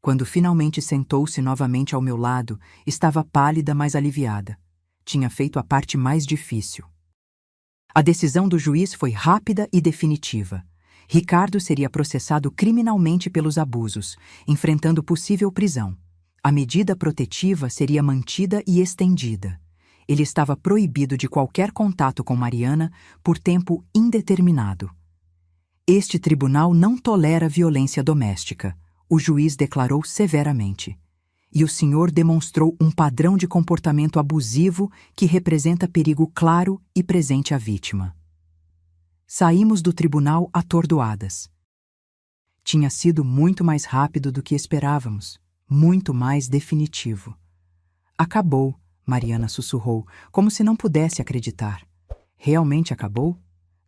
Quando finalmente sentou-se novamente ao meu lado, estava pálida, mas aliviada. Tinha feito a parte mais difícil. A decisão do juiz foi rápida e definitiva. Ricardo seria processado criminalmente pelos abusos, enfrentando possível prisão. A medida protetiva seria mantida e estendida. Ele estava proibido de qualquer contato com Mariana por tempo indeterminado. Este tribunal não tolera violência doméstica, o juiz declarou severamente. E o senhor demonstrou um padrão de comportamento abusivo que representa perigo claro e presente à vítima. Saímos do tribunal atordoadas. Tinha sido muito mais rápido do que esperávamos, muito mais definitivo. Acabou, Mariana sussurrou, como se não pudesse acreditar. Realmente acabou?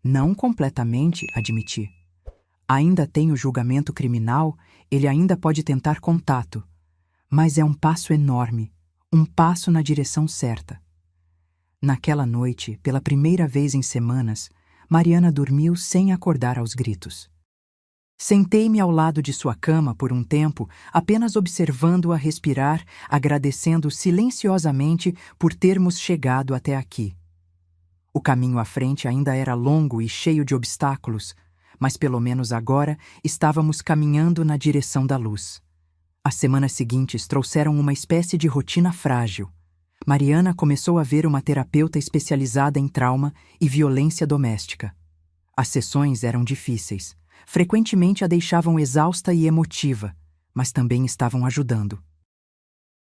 Não completamente, admiti. Ainda tem o julgamento criminal, ele ainda pode tentar contato. Mas é um passo enorme, um passo na direção certa. Naquela noite, pela primeira vez em semanas, Mariana dormiu sem acordar aos gritos. Sentei-me ao lado de sua cama por um tempo, apenas observando-a respirar, agradecendo silenciosamente por termos chegado até aqui. O caminho à frente ainda era longo e cheio de obstáculos, mas pelo menos agora estávamos caminhando na direção da luz. As semanas seguintes trouxeram uma espécie de rotina frágil. Mariana começou a ver uma terapeuta especializada em trauma e violência doméstica. As sessões eram difíceis. Frequentemente a deixavam exausta e emotiva, mas também estavam ajudando.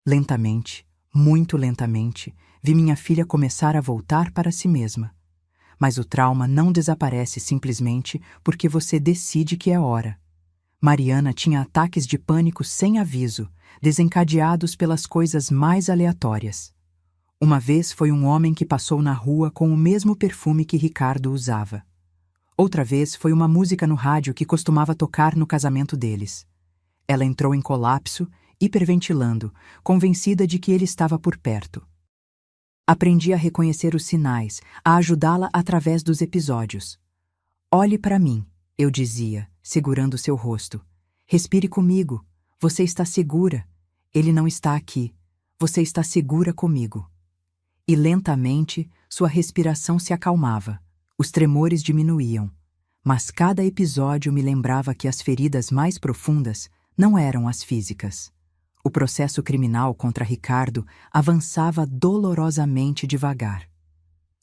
Lentamente, Muito lentamente, vi minha filha começar a voltar para si mesma. Mas o trauma não desaparece simplesmente porque você decide que é hora. Mariana tinha ataques de pânico sem aviso, desencadeados pelas coisas mais aleatórias. Uma vez foi um homem que passou na rua com o mesmo perfume que Ricardo usava. Outra vez foi uma música no rádio que costumava tocar no casamento deles. Ela entrou em colapso, hiperventilando, convencida de que ele estava por perto. Aprendi a reconhecer os sinais, a ajudá-la através dos episódios. Olhe para mim, eu dizia, segurando seu rosto. Respire comigo. Você está segura. Ele não está aqui. Você está segura comigo. E lentamente, sua respiração se acalmava. Os tremores diminuíam. Mas cada episódio me lembrava que as feridas mais profundas não eram as físicas. O processo criminal contra Ricardo avançava dolorosamente devagar.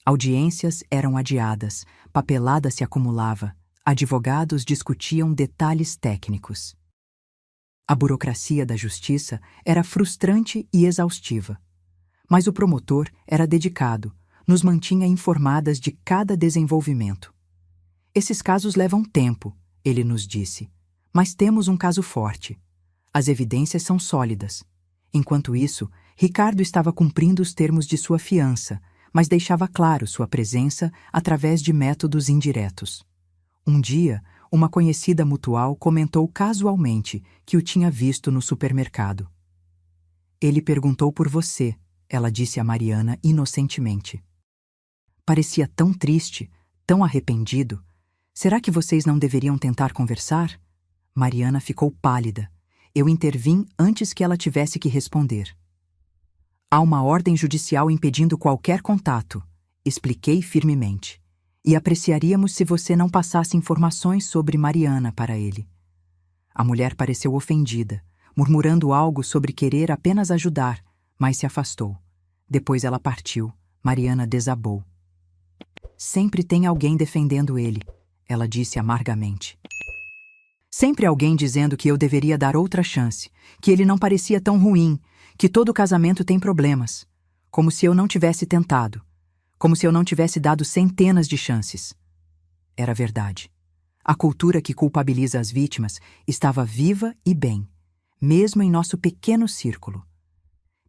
Audiências eram adiadas, papelada se acumulava, advogados discutiam detalhes técnicos. A burocracia da justiça era frustrante e exaustiva. Mas o promotor era dedicado, nos mantinha informadas de cada desenvolvimento. Esses casos levam tempo, ele nos disse, mas temos um caso forte. As evidências são sólidas. Enquanto isso, Ricardo estava cumprindo os termos de sua fiança, mas deixava claro sua presença através de métodos indiretos. Um dia, uma conhecida mutual comentou casualmente que o tinha visto no supermercado. Ele perguntou por você, ela disse a Mariana inocentemente. Parecia tão triste, tão arrependido. Será que vocês não deveriam tentar conversar? Mariana ficou pálida. Eu intervim antes que ela tivesse que responder. Há uma ordem judicial impedindo qualquer contato, expliquei firmemente. E apreciaríamos se você não passasse informações sobre Mariana para ele. A mulher pareceu ofendida, murmurando algo sobre querer apenas ajudar, mas se afastou. Depois ela partiu. Mariana desabou. Sempre tem alguém defendendo ele, ela disse amargamente. Sempre alguém dizendo que eu deveria dar outra chance, que ele não parecia tão ruim, que todo casamento tem problemas. Como se eu não tivesse tentado. Como se eu não tivesse dado centenas de chances. Era verdade. A cultura que culpabiliza as vítimas estava viva e bem, mesmo em nosso pequeno círculo.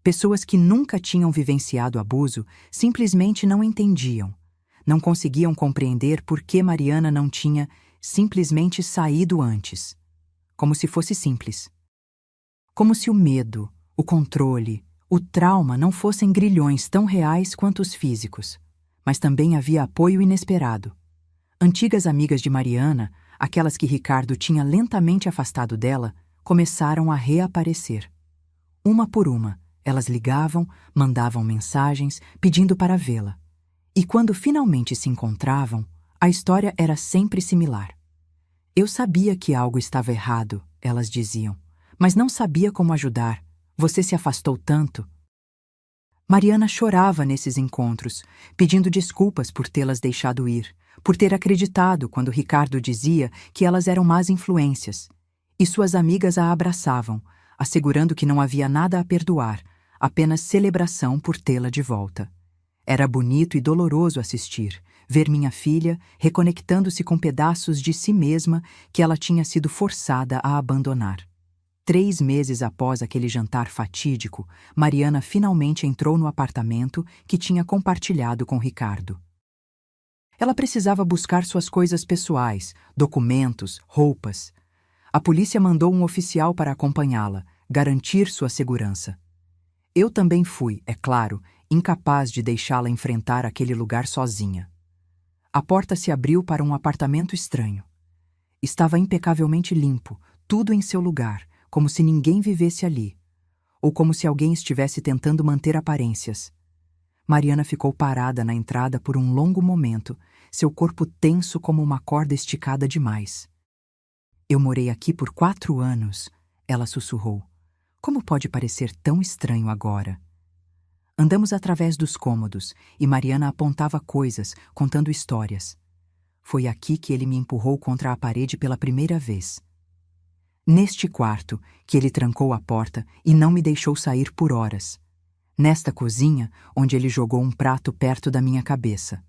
Pessoas que nunca tinham vivenciado abuso simplesmente não entendiam. Não conseguiam compreender por que Mariana não tinha simplesmente saído antes. Como se fosse simples. Como se o medo, o controle, o trauma não fossem grilhões tão reais quanto os físicos. Mas também havia apoio inesperado. Antigas amigas de Mariana, aquelas que Ricardo tinha lentamente afastado dela, começaram a reaparecer. Uma por uma, elas ligavam, mandavam mensagens, pedindo para vê-la. E quando finalmente se encontravam, a história era sempre similar. Eu sabia que algo estava errado, elas diziam, mas não sabia como ajudar. Você se afastou tanto. Mariana chorava nesses encontros, pedindo desculpas por tê-las deixado ir, por ter acreditado quando Ricardo dizia que elas eram más influências. E suas amigas a abraçavam, assegurando que não havia nada a perdoar, apenas celebração por tê-la de volta. Era bonito e doloroso assistir, ver minha filha reconectando-se com pedaços de si mesma que ela tinha sido forçada a abandonar. 3 meses após aquele jantar fatídico, Mariana finalmente entrou no apartamento que tinha compartilhado com Ricardo. Ela precisava buscar suas coisas pessoais, documentos, roupas. A polícia mandou um oficial para acompanhá-la, garantir sua segurança. Eu também fui, é claro, incapaz de deixá-la enfrentar aquele lugar sozinha. A porta se abriu para um apartamento estranho. Estava impecavelmente limpo, tudo em seu lugar, como se ninguém vivesse ali, ou como se alguém estivesse tentando manter aparências. Mariana ficou parada na entrada por um longo momento, seu corpo tenso como uma corda esticada demais. Eu morei aqui por 4 anos, ela sussurrou. Como pode parecer tão estranho agora? Andamos através dos cômodos e Mariana apontava coisas, contando histórias. Foi aqui que ele me empurrou contra a parede pela primeira vez. Neste quarto, que ele trancou a porta e não me deixou sair por horas. nesta cozinha onde ele jogou um prato perto da minha cabeça.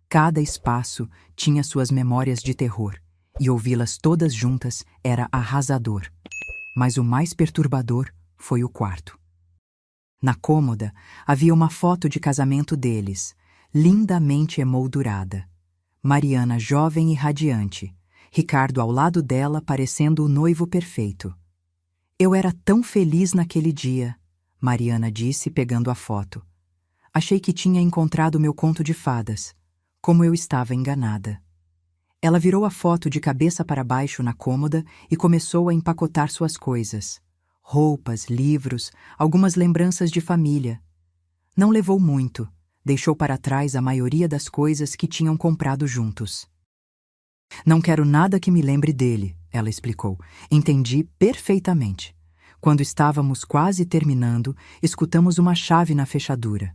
Cada espaço tinha suas memórias de terror, e ouvi-las todas juntas era arrasador. Mas o mais perturbador foi o quarto. Na cômoda havia uma foto de casamento deles, lindamente emoldurada. Mariana jovem e radiante, Ricardo ao lado dela parecendo o noivo perfeito. Eu era tão feliz naquele dia, Mariana disse pegando a foto. Achei que tinha encontrado meu conto de fadas. Como eu estava enganada. Ela virou a foto de cabeça para baixo na cômoda e começou a empacotar suas coisas. Roupas, livros, algumas lembranças de família. Não levou muito, deixou para trás a maioria das coisas que tinham comprado juntos. Não quero nada que me lembre dele, ela explicou. Entendi perfeitamente. Quando estávamos quase terminando, escutamos uma chave na fechadura.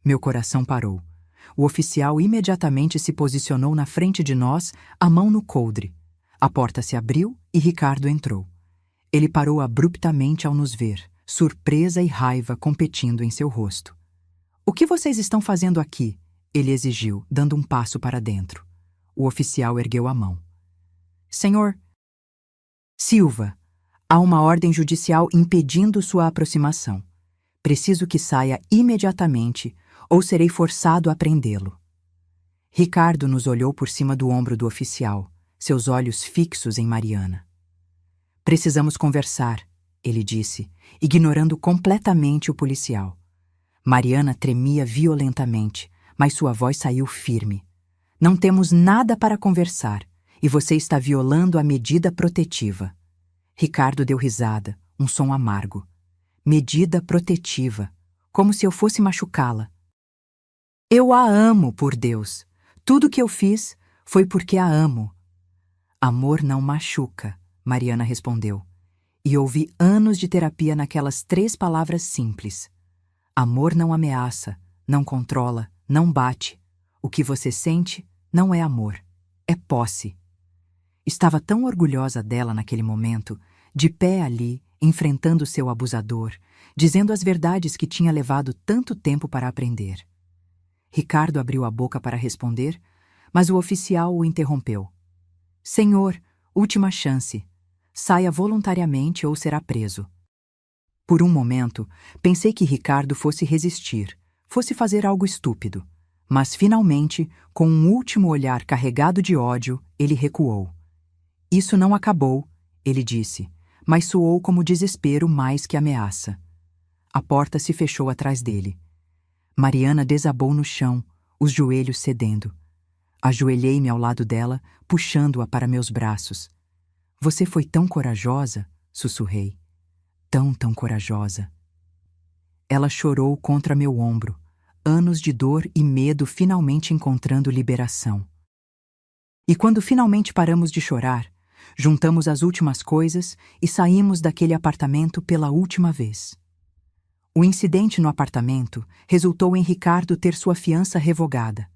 Meu coração parou. O oficial imediatamente se posicionou na frente de nós, a mão no coldre. A porta se abriu e Ricardo entrou. Ele parou abruptamente ao nos ver, surpresa e raiva competindo em seu rosto. "O que vocês estão fazendo aqui?" ele exigiu, dando um passo para dentro. O oficial ergueu a mão. "Senhor Silva, há uma ordem judicial impedindo sua aproximação. Preciso que saia imediatamente ou serei forçado a prendê-lo." Ricardo nos olhou por cima do ombro do oficial, seus olhos fixos em Mariana. "Precisamos conversar", ele disse, ignorando completamente o policial. Mariana tremia violentamente, mas sua voz saiu firme. "Não temos nada para conversar, e você está violando a medida protetiva." Ricardo deu risada, um som amargo. "Medida protetiva, como se eu fosse machucá-la." "Eu a amo, por Deus. Tudo que eu fiz foi porque a amo." "Amor não machuca", Mariana respondeu. E ouvi anos de terapia naquelas 3 palavras simples. Amor não ameaça, não controla, não bate. O que você sente não é amor, é posse. Estava tão orgulhosa dela naquele momento, de pé ali, enfrentando seu abusador, dizendo as verdades que tinha levado tanto tempo para aprender. Ricardo abriu a boca para responder, mas o oficial o interrompeu. "Senhor, última chance. Saia voluntariamente ou será preso." Por um momento, pensei que Ricardo fosse resistir, fosse fazer algo estúpido. Mas, finalmente, com um último olhar carregado de ódio, ele recuou. "Isso não acabou", ele disse, mas soou como desespero mais que ameaça. A porta se fechou atrás dele. Mariana desabou no chão, os joelhos cedendo. Ajoelhei-me ao lado dela, puxando-a para meus braços. "Você foi tão corajosa", sussurrei. Tão corajosa." Ela chorou contra meu ombro, anos de dor e medo finalmente encontrando liberação. E quando finalmente paramos de chorar, juntamos as últimas coisas e saímos daquele apartamento pela última vez. O incidente no apartamento resultou em Ricardo ter sua fiança revogada.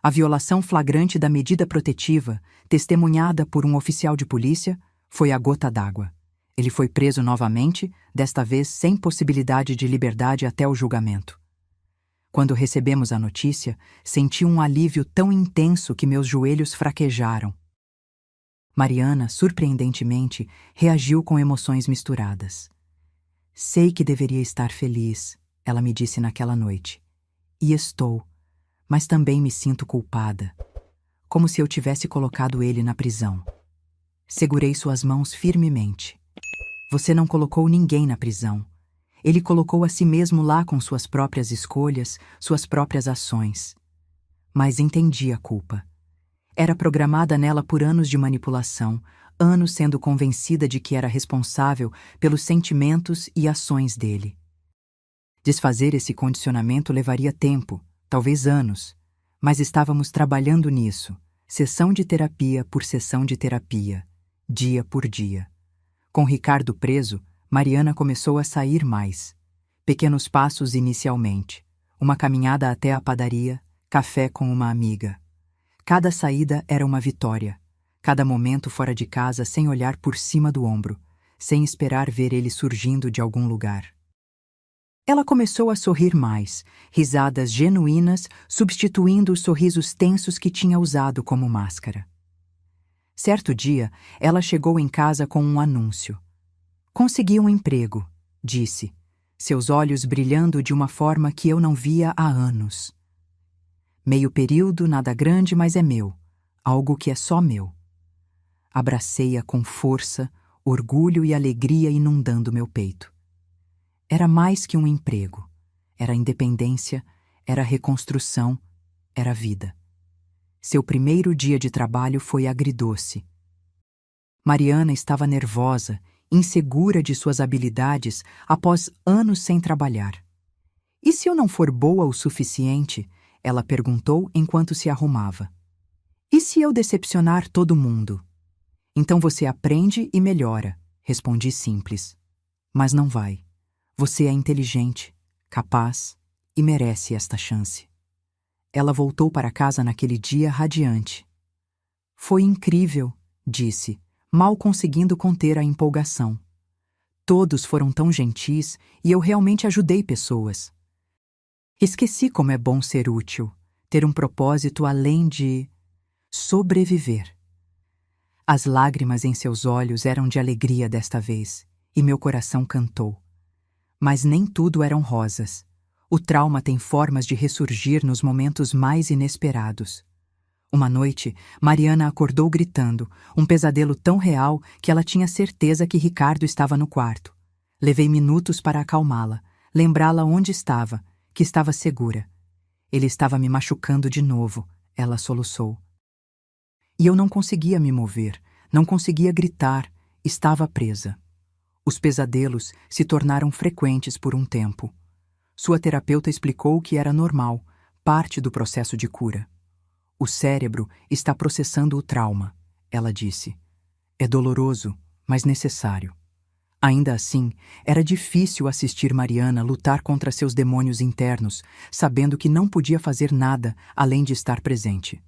A violação flagrante da medida protetiva, testemunhada por um oficial de polícia, foi a gota d'água. Ele foi preso novamente, desta vez sem possibilidade de liberdade até o julgamento. Quando recebemos a notícia, senti um alívio tão intenso que meus joelhos fraquejaram. Mariana, surpreendentemente, reagiu com emoções misturadas. "Sei que deveria estar feliz", ela me disse naquela noite. "E estou, mas também me sinto culpada, como se eu tivesse colocado ele na prisão." Segurei suas mãos firmemente. "Você não colocou ninguém na prisão. Ele colocou a si mesmo lá com suas próprias escolhas, suas próprias ações." Mas entendi a culpa. Era programada nela por anos de manipulação, anos sendo convencida de que era responsável pelos sentimentos e ações dele. Desfazer esse condicionamento levaria tempo, talvez anos, mas estávamos trabalhando nisso, sessão de terapia por sessão de terapia, dia por dia. Com Ricardo preso, Mariana começou a sair mais. Pequenos passos inicialmente, uma caminhada até a padaria, café com uma amiga. Cada saída era uma vitória, cada momento fora de casa sem olhar por cima do ombro, sem esperar ver ele surgindo de algum lugar. Ela começou a sorrir mais, risadas genuínas substituindo os sorrisos tensos que tinha usado como máscara. Certo dia, ela chegou em casa com um anúncio. Consegui um emprego, disse, seus olhos brilhando de uma forma que eu não via há anos. Meio período, nada grande, mas é meu, algo que é só meu. Abracei-a com força, orgulho e alegria inundando meu peito. Era mais que um emprego. Era independência, era reconstrução, era vida. Seu primeiro dia de trabalho foi agridoce. Mariana estava nervosa, insegura de suas habilidades após anos sem trabalhar. E se eu não for boa o suficiente? Ela perguntou enquanto se arrumava. E se eu decepcionar todo mundo? Então você aprende e melhora, respondi simples. Mas não vai. Você é inteligente, capaz e merece esta chance. Ela voltou para casa naquele dia radiante. Foi incrível, disse, mal conseguindo conter a empolgação. Todos foram tão gentis e eu realmente ajudei pessoas. Esqueci como é bom ser útil, ter um propósito além de sobreviver. As lágrimas em seus olhos eram de alegria desta vez, e meu coração cantou. Mas nem tudo eram rosas. O trauma tem formas de ressurgir nos momentos mais inesperados. Uma noite, Mariana acordou gritando, um pesadelo tão real que ela tinha certeza que Ricardo estava no quarto. Levei minutos para acalmá-la, lembrá-la onde estava, que estava segura. Ele estava me machucando de novo, ela soluçou. E eu não conseguia me mover, não conseguia gritar, estava presa. Os pesadelos se tornaram frequentes por um tempo. Sua terapeuta explicou que era normal, parte do processo de cura. O cérebro está processando o trauma, ela disse. É doloroso, mas necessário. Ainda assim, era difícil assistir Mariana lutar contra seus demônios internos, sabendo que não podia fazer nada além de estar presente.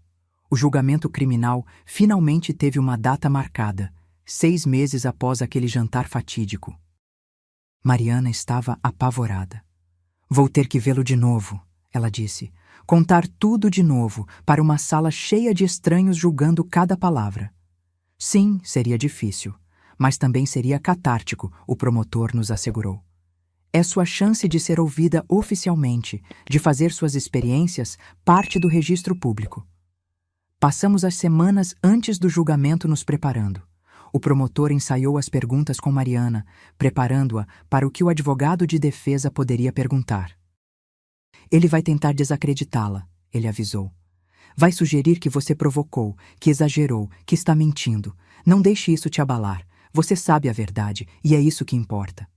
O julgamento criminal finalmente teve uma data marcada, 6 meses após aquele jantar fatídico. Mariana estava apavorada. Vou ter que vê-lo de novo, ela disse. Contar tudo de novo para uma sala cheia de estranhos julgando cada palavra. Sim, seria difícil, mas também seria catártico, o promotor nos assegurou. É sua chance de ser ouvida oficialmente, de fazer suas experiências parte do registro público. Passamos as semanas antes do julgamento nos preparando. O promotor ensaiou as perguntas com Mariana, preparando-a para o que o advogado de defesa poderia perguntar. Ele vai tentar desacreditá-la, ele avisou. Vai sugerir que você provocou, que exagerou, que está mentindo. Não deixe isso te abalar. Você sabe a verdade, e é isso que importa.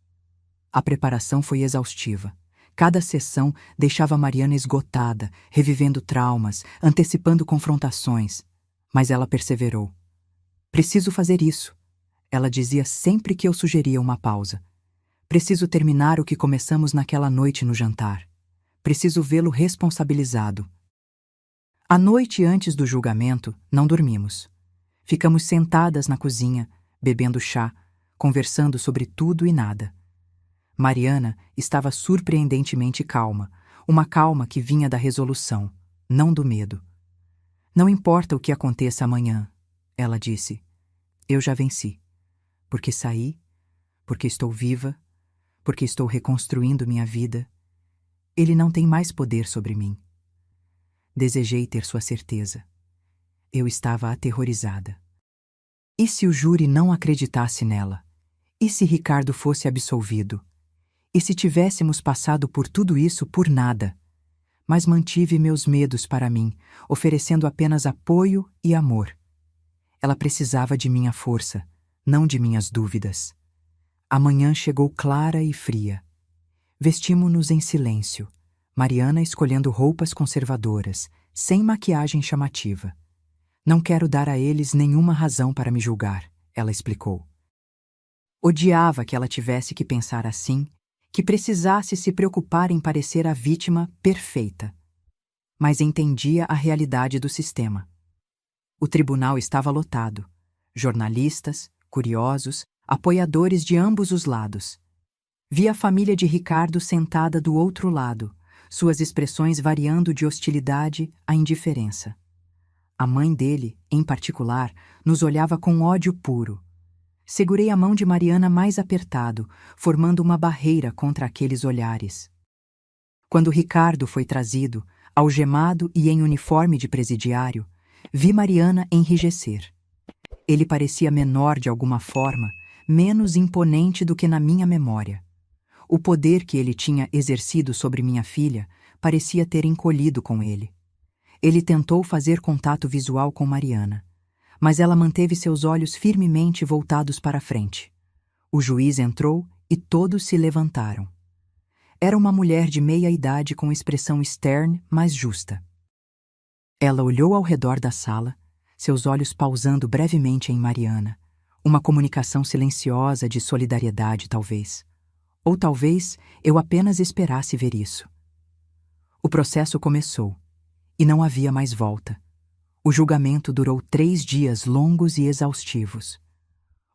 A preparação foi exaustiva. Cada sessão deixava Mariana esgotada, revivendo traumas, antecipando confrontações. Mas ela perseverou. Preciso fazer isso, ela dizia sempre que eu sugeria uma pausa. Preciso terminar o que começamos naquela noite no jantar. Preciso vê-lo responsabilizado. A noite antes do julgamento, não dormimos. Ficamos sentadas na cozinha, bebendo chá, conversando sobre tudo e nada. Mariana estava surpreendentemente calma, uma calma que vinha da resolução, não do medo. Não importa o que aconteça amanhã, ela disse. Eu já venci. Porque saí, porque estou viva, porque estou reconstruindo minha vida. Ele não tem mais poder sobre mim. Desejei ter sua certeza. Eu estava aterrorizada. E se o júri não acreditasse nela? E se Ricardo fosse absolvido? E se tivéssemos passado por tudo isso por nada? Mas mantive meus medos para mim, oferecendo apenas apoio e amor. Ela precisava de minha força, não de minhas dúvidas. A manhã chegou clara e fria. Vestimos-nos em silêncio, Mariana escolhendo roupas conservadoras, sem maquiagem chamativa. Não quero dar a eles nenhuma razão para me julgar, ela explicou. Odiava que ela tivesse que pensar assim, que precisasse se preocupar em parecer a vítima perfeita. Mas entendia a realidade do sistema. O tribunal estava lotado. Jornalistas, curiosos, apoiadores de ambos os lados. Vi a família de Ricardo sentada do outro lado, suas expressões variando de hostilidade a indiferença. A mãe dele, em particular, nos olhava com ódio puro. Segurei a mão de Mariana mais apertado, formando uma barreira contra aqueles olhares. Quando Ricardo foi trazido, algemado e em uniforme de presidiário, vi Mariana enrijecer. Ele parecia menor de alguma forma, menos imponente do que na minha memória. O poder que ele tinha exercido sobre minha filha parecia ter encolhido com ele. Ele tentou fazer contato visual com Mariana, mas ela manteve seus olhos firmemente voltados para a frente. O juiz entrou e todos se levantaram. Era uma mulher de meia idade com expressão stern, mas justa. Ela olhou ao redor da sala, seus olhos pausando brevemente em Mariana, uma comunicação silenciosa de solidariedade, talvez. Ou talvez eu apenas esperasse ver isso. O processo começou, e não havia mais volta. O julgamento durou 3 dias longos e exaustivos.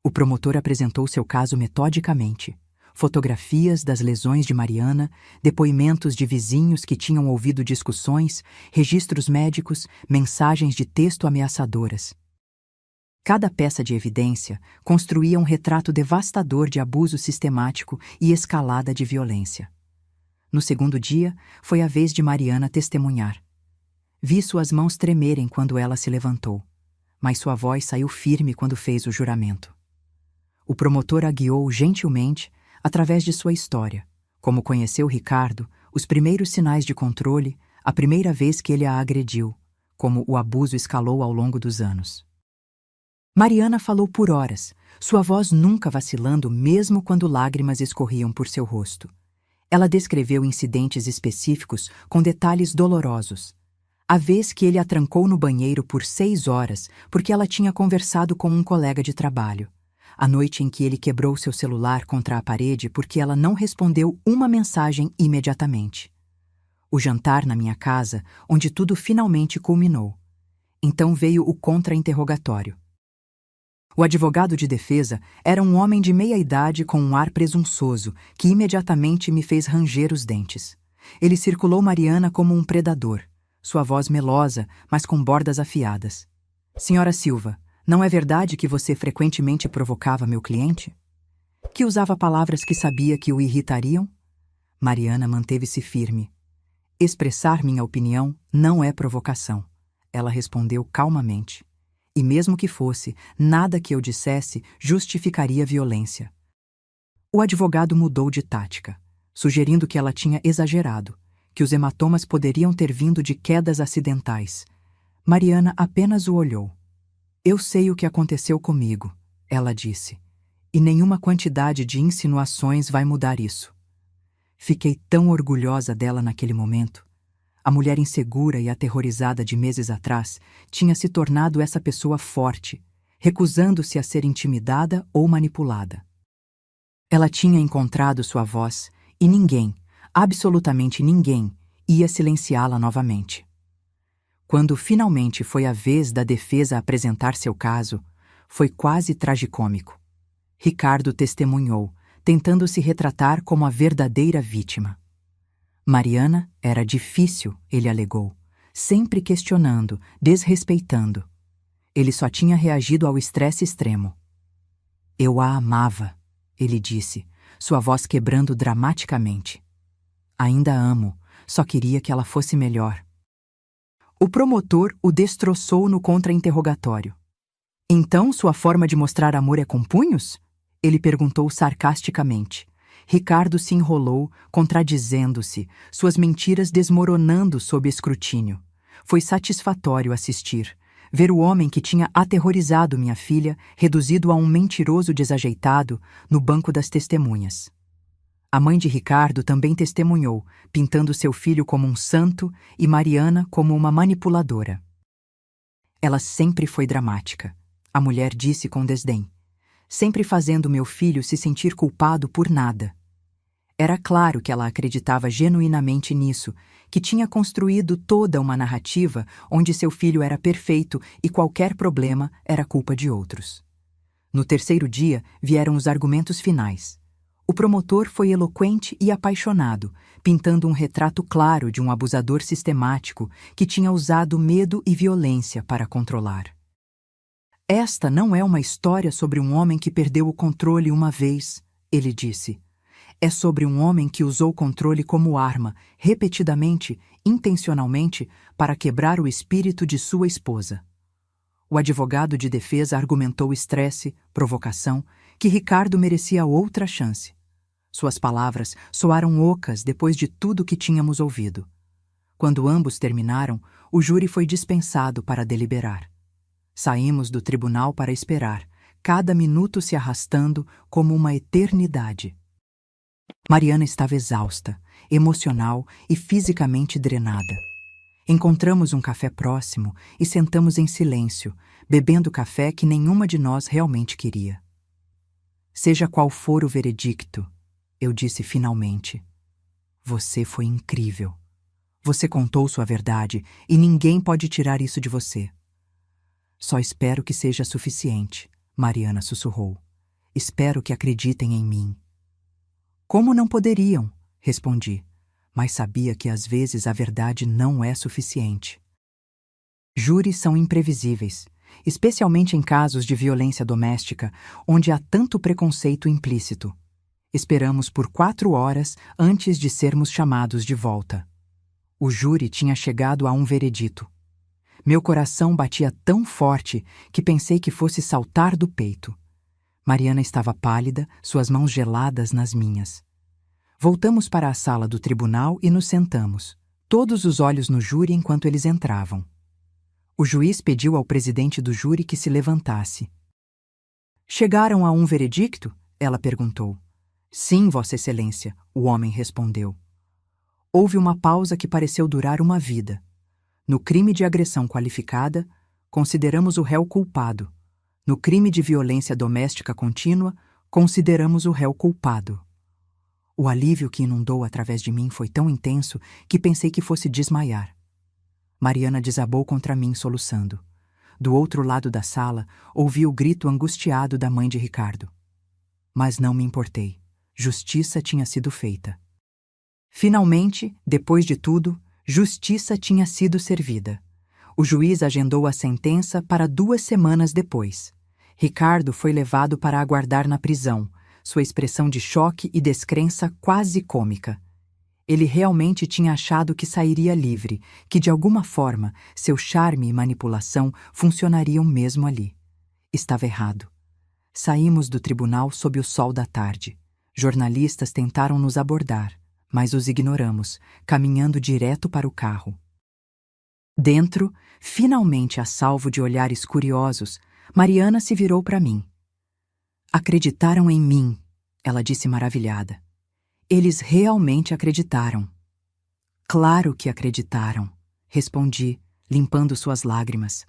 O promotor apresentou seu caso metodicamente. Fotografias das lesões de Mariana, depoimentos de vizinhos que tinham ouvido discussões, registros médicos, mensagens de texto ameaçadoras. Cada peça de evidência construía um retrato devastador de abuso sistemático e escalada de violência. No segundo dia, foi a vez de Mariana testemunhar. Vi suas mãos tremerem quando ela se levantou, mas sua voz saiu firme quando fez o juramento. O promotor a guiou gentilmente através de sua história, como conheceu Ricardo, os primeiros sinais de controle, a primeira vez que ele a agrediu, como o abuso escalou ao longo dos anos. Mariana falou por horas, sua voz nunca vacilando mesmo quando lágrimas escorriam por seu rosto. Ela descreveu incidentes específicos com detalhes dolorosos. A vez que ele a trancou no banheiro por 6 horas porque ela tinha conversado com um colega de trabalho. A noite em que ele quebrou seu celular contra a parede porque ela não respondeu uma mensagem imediatamente. O jantar na minha casa, onde tudo finalmente culminou. Então veio o contra-interrogatório. O advogado de defesa era um homem de meia idade com um ar presunçoso que imediatamente me fez ranger os dentes. Ele circulou Mariana como um predador, sua voz melosa, mas com bordas afiadas. Senhora Silva, não é verdade que você frequentemente provocava meu cliente? Que usava palavras que sabia que o irritariam? Mariana manteve-se firme. Expressar minha opinião não é provocação, ela respondeu calmamente. E mesmo que fosse, nada que eu dissesse justificaria violência. O advogado mudou de tática, sugerindo que ela tinha exagerado, que os hematomas poderiam ter vindo de quedas acidentais. Mariana apenas o olhou. Eu sei o que aconteceu comigo, ela disse, e nenhuma quantidade de insinuações vai mudar isso. Fiquei tão orgulhosa dela naquele momento. A mulher insegura e aterrorizada de meses atrás tinha se tornado essa pessoa forte, recusando-se a ser intimidada ou manipulada. Ela tinha encontrado sua voz e ninguém, absolutamente ninguém, ia silenciá-la novamente. Quando finalmente foi a vez da defesa apresentar seu caso, foi quase tragicômico. Ricardo testemunhou, tentando se retratar como a verdadeira vítima. Mariana era difícil, ele alegou, sempre questionando, desrespeitando. Ele só tinha reagido ao estresse extremo. Eu a amava, ele disse, sua voz quebrando dramaticamente. Ainda amo, só queria que ela fosse melhor. O promotor o destroçou no contra-interrogatório. Então sua forma de mostrar amor é com punhos? Ele perguntou sarcasticamente. Ricardo se enrolou, contradizendo-se, suas mentiras desmoronando sob escrutínio. Foi satisfatório assistir, ver o homem que tinha aterrorizado minha filha, reduzido a um mentiroso desajeitado, no banco das testemunhas. A mãe de Ricardo também testemunhou, pintando seu filho como um santo e Mariana como uma manipuladora. Ela sempre foi dramática, a mulher disse com desdém, sempre fazendo meu filho se sentir culpado por nada. Era claro que ela acreditava genuinamente nisso, que tinha construído toda uma narrativa onde seu filho era perfeito e qualquer problema era culpa de outros. No terceiro dia, vieram os argumentos finais. O promotor foi eloquente e apaixonado, pintando um retrato claro de um abusador sistemático que tinha usado medo e violência para controlar. Esta não é uma história sobre um homem que perdeu o controle uma vez, ele disse. É sobre um homem que usou o controle como arma, repetidamente, intencionalmente, para quebrar o espírito de sua esposa. O advogado de defesa argumentou estresse, provocação, que Ricardo merecia outra chance. Suas palavras soaram ocas depois de tudo que tínhamos ouvido. Quando ambos terminaram, o júri foi dispensado para deliberar. Saímos do tribunal para esperar, cada minuto se arrastando como uma eternidade. Mariana estava exausta, emocional e fisicamente drenada. Encontramos um café próximo e sentamos em silêncio, bebendo café que nenhuma de nós realmente queria. Seja qual for o veredicto, eu disse finalmente, você foi incrível. Você contou sua verdade e ninguém pode tirar isso de você. Só espero que seja suficiente, Mariana sussurrou. Espero que acreditem em mim. Como não poderiam? Respondi, mas sabia que às vezes a verdade não é suficiente. Júris são imprevisíveis, especialmente em casos de violência doméstica, onde há tanto preconceito implícito. Esperamos por 4 horas antes de sermos chamados de volta. O júri tinha chegado a um veredito. Meu coração batia tão forte que pensei que fosse saltar do peito. Mariana estava pálida, suas mãos geladas nas minhas. Voltamos para a sala do tribunal e nos sentamos, todos os olhos no júri enquanto eles entravam. O juiz pediu ao presidente do júri que se levantasse. Chegaram a um veredicto? Ela perguntou. Sim, Vossa Excelência, o homem respondeu. Houve uma pausa que pareceu durar uma vida. No crime de agressão qualificada, consideramos o réu culpado. No crime de violência doméstica contínua, consideramos o réu culpado. O alívio que inundou através de mim foi tão intenso que pensei que fosse desmaiar. Mariana desabou contra mim, soluçando. Do outro lado da sala, ouvi o grito angustiado da mãe de Ricardo. Mas não me importei. Justiça tinha sido feita. Finalmente, depois de tudo, justiça tinha sido servida. O juiz agendou a sentença para 2 semanas depois. Ricardo foi levado para aguardar na prisão, sua expressão de choque e descrença quase cômica. Ele realmente tinha achado que sairia livre, que de alguma forma seu charme e manipulação funcionariam mesmo ali. Estava errado. Saímos do tribunal sob o sol da tarde. Jornalistas tentaram nos abordar, mas os ignoramos, caminhando direto para o carro. Dentro, finalmente a salvo de olhares curiosos, Mariana se virou para mim. Acreditaram em mim, ela disse maravilhada. Eles realmente acreditaram. Claro que acreditaram, respondi, limpando suas lágrimas.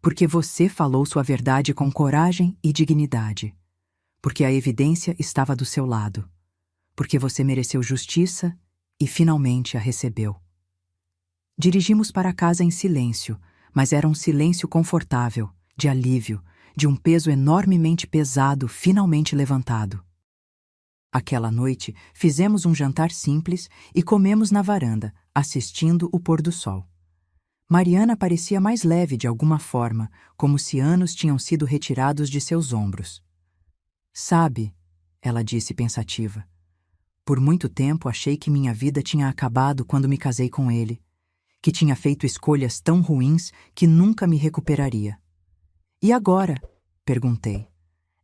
Porque você falou sua verdade com coragem e dignidade. Porque a evidência estava do seu lado. Porque você mereceu justiça e finalmente a recebeu. Dirigimos para casa em silêncio, mas era um silêncio confortável, de alívio, de um peso enormemente pesado finalmente levantado. Aquela noite, fizemos um jantar simples e comemos na varanda, assistindo o pôr do sol. Mariana parecia mais leve de alguma forma, como se anos tinham sido retirados de seus ombros. Sabe, ela disse pensativa, por muito tempo achei que minha vida tinha acabado quando me casei com ele, que tinha feito escolhas tão ruins que nunca me recuperaria. E agora? Perguntei.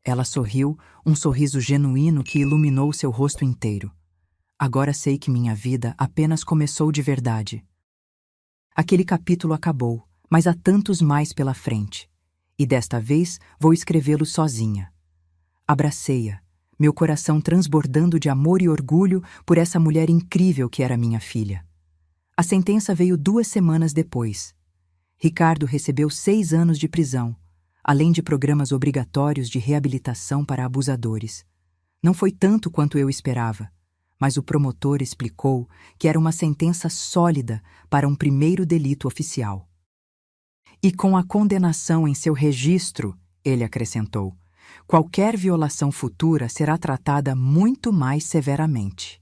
Ela sorriu, um sorriso genuíno que iluminou seu rosto inteiro. Agora sei que minha vida apenas começou de verdade. Aquele capítulo acabou, mas há tantos mais pela frente. E desta vez vou escrevê-lo sozinha. Abracei-a, meu coração transbordando de amor e orgulho por essa mulher incrível que era minha filha. A sentença veio 2 semanas depois. Ricardo recebeu 6 anos de prisão, além de programas obrigatórios de reabilitação para abusadores. Não foi tanto quanto eu esperava, mas o promotor explicou que era uma sentença sólida para um primeiro delito oficial. E com a condenação em seu registro, ele acrescentou, Qualquer violação futura será tratada muito mais severamente.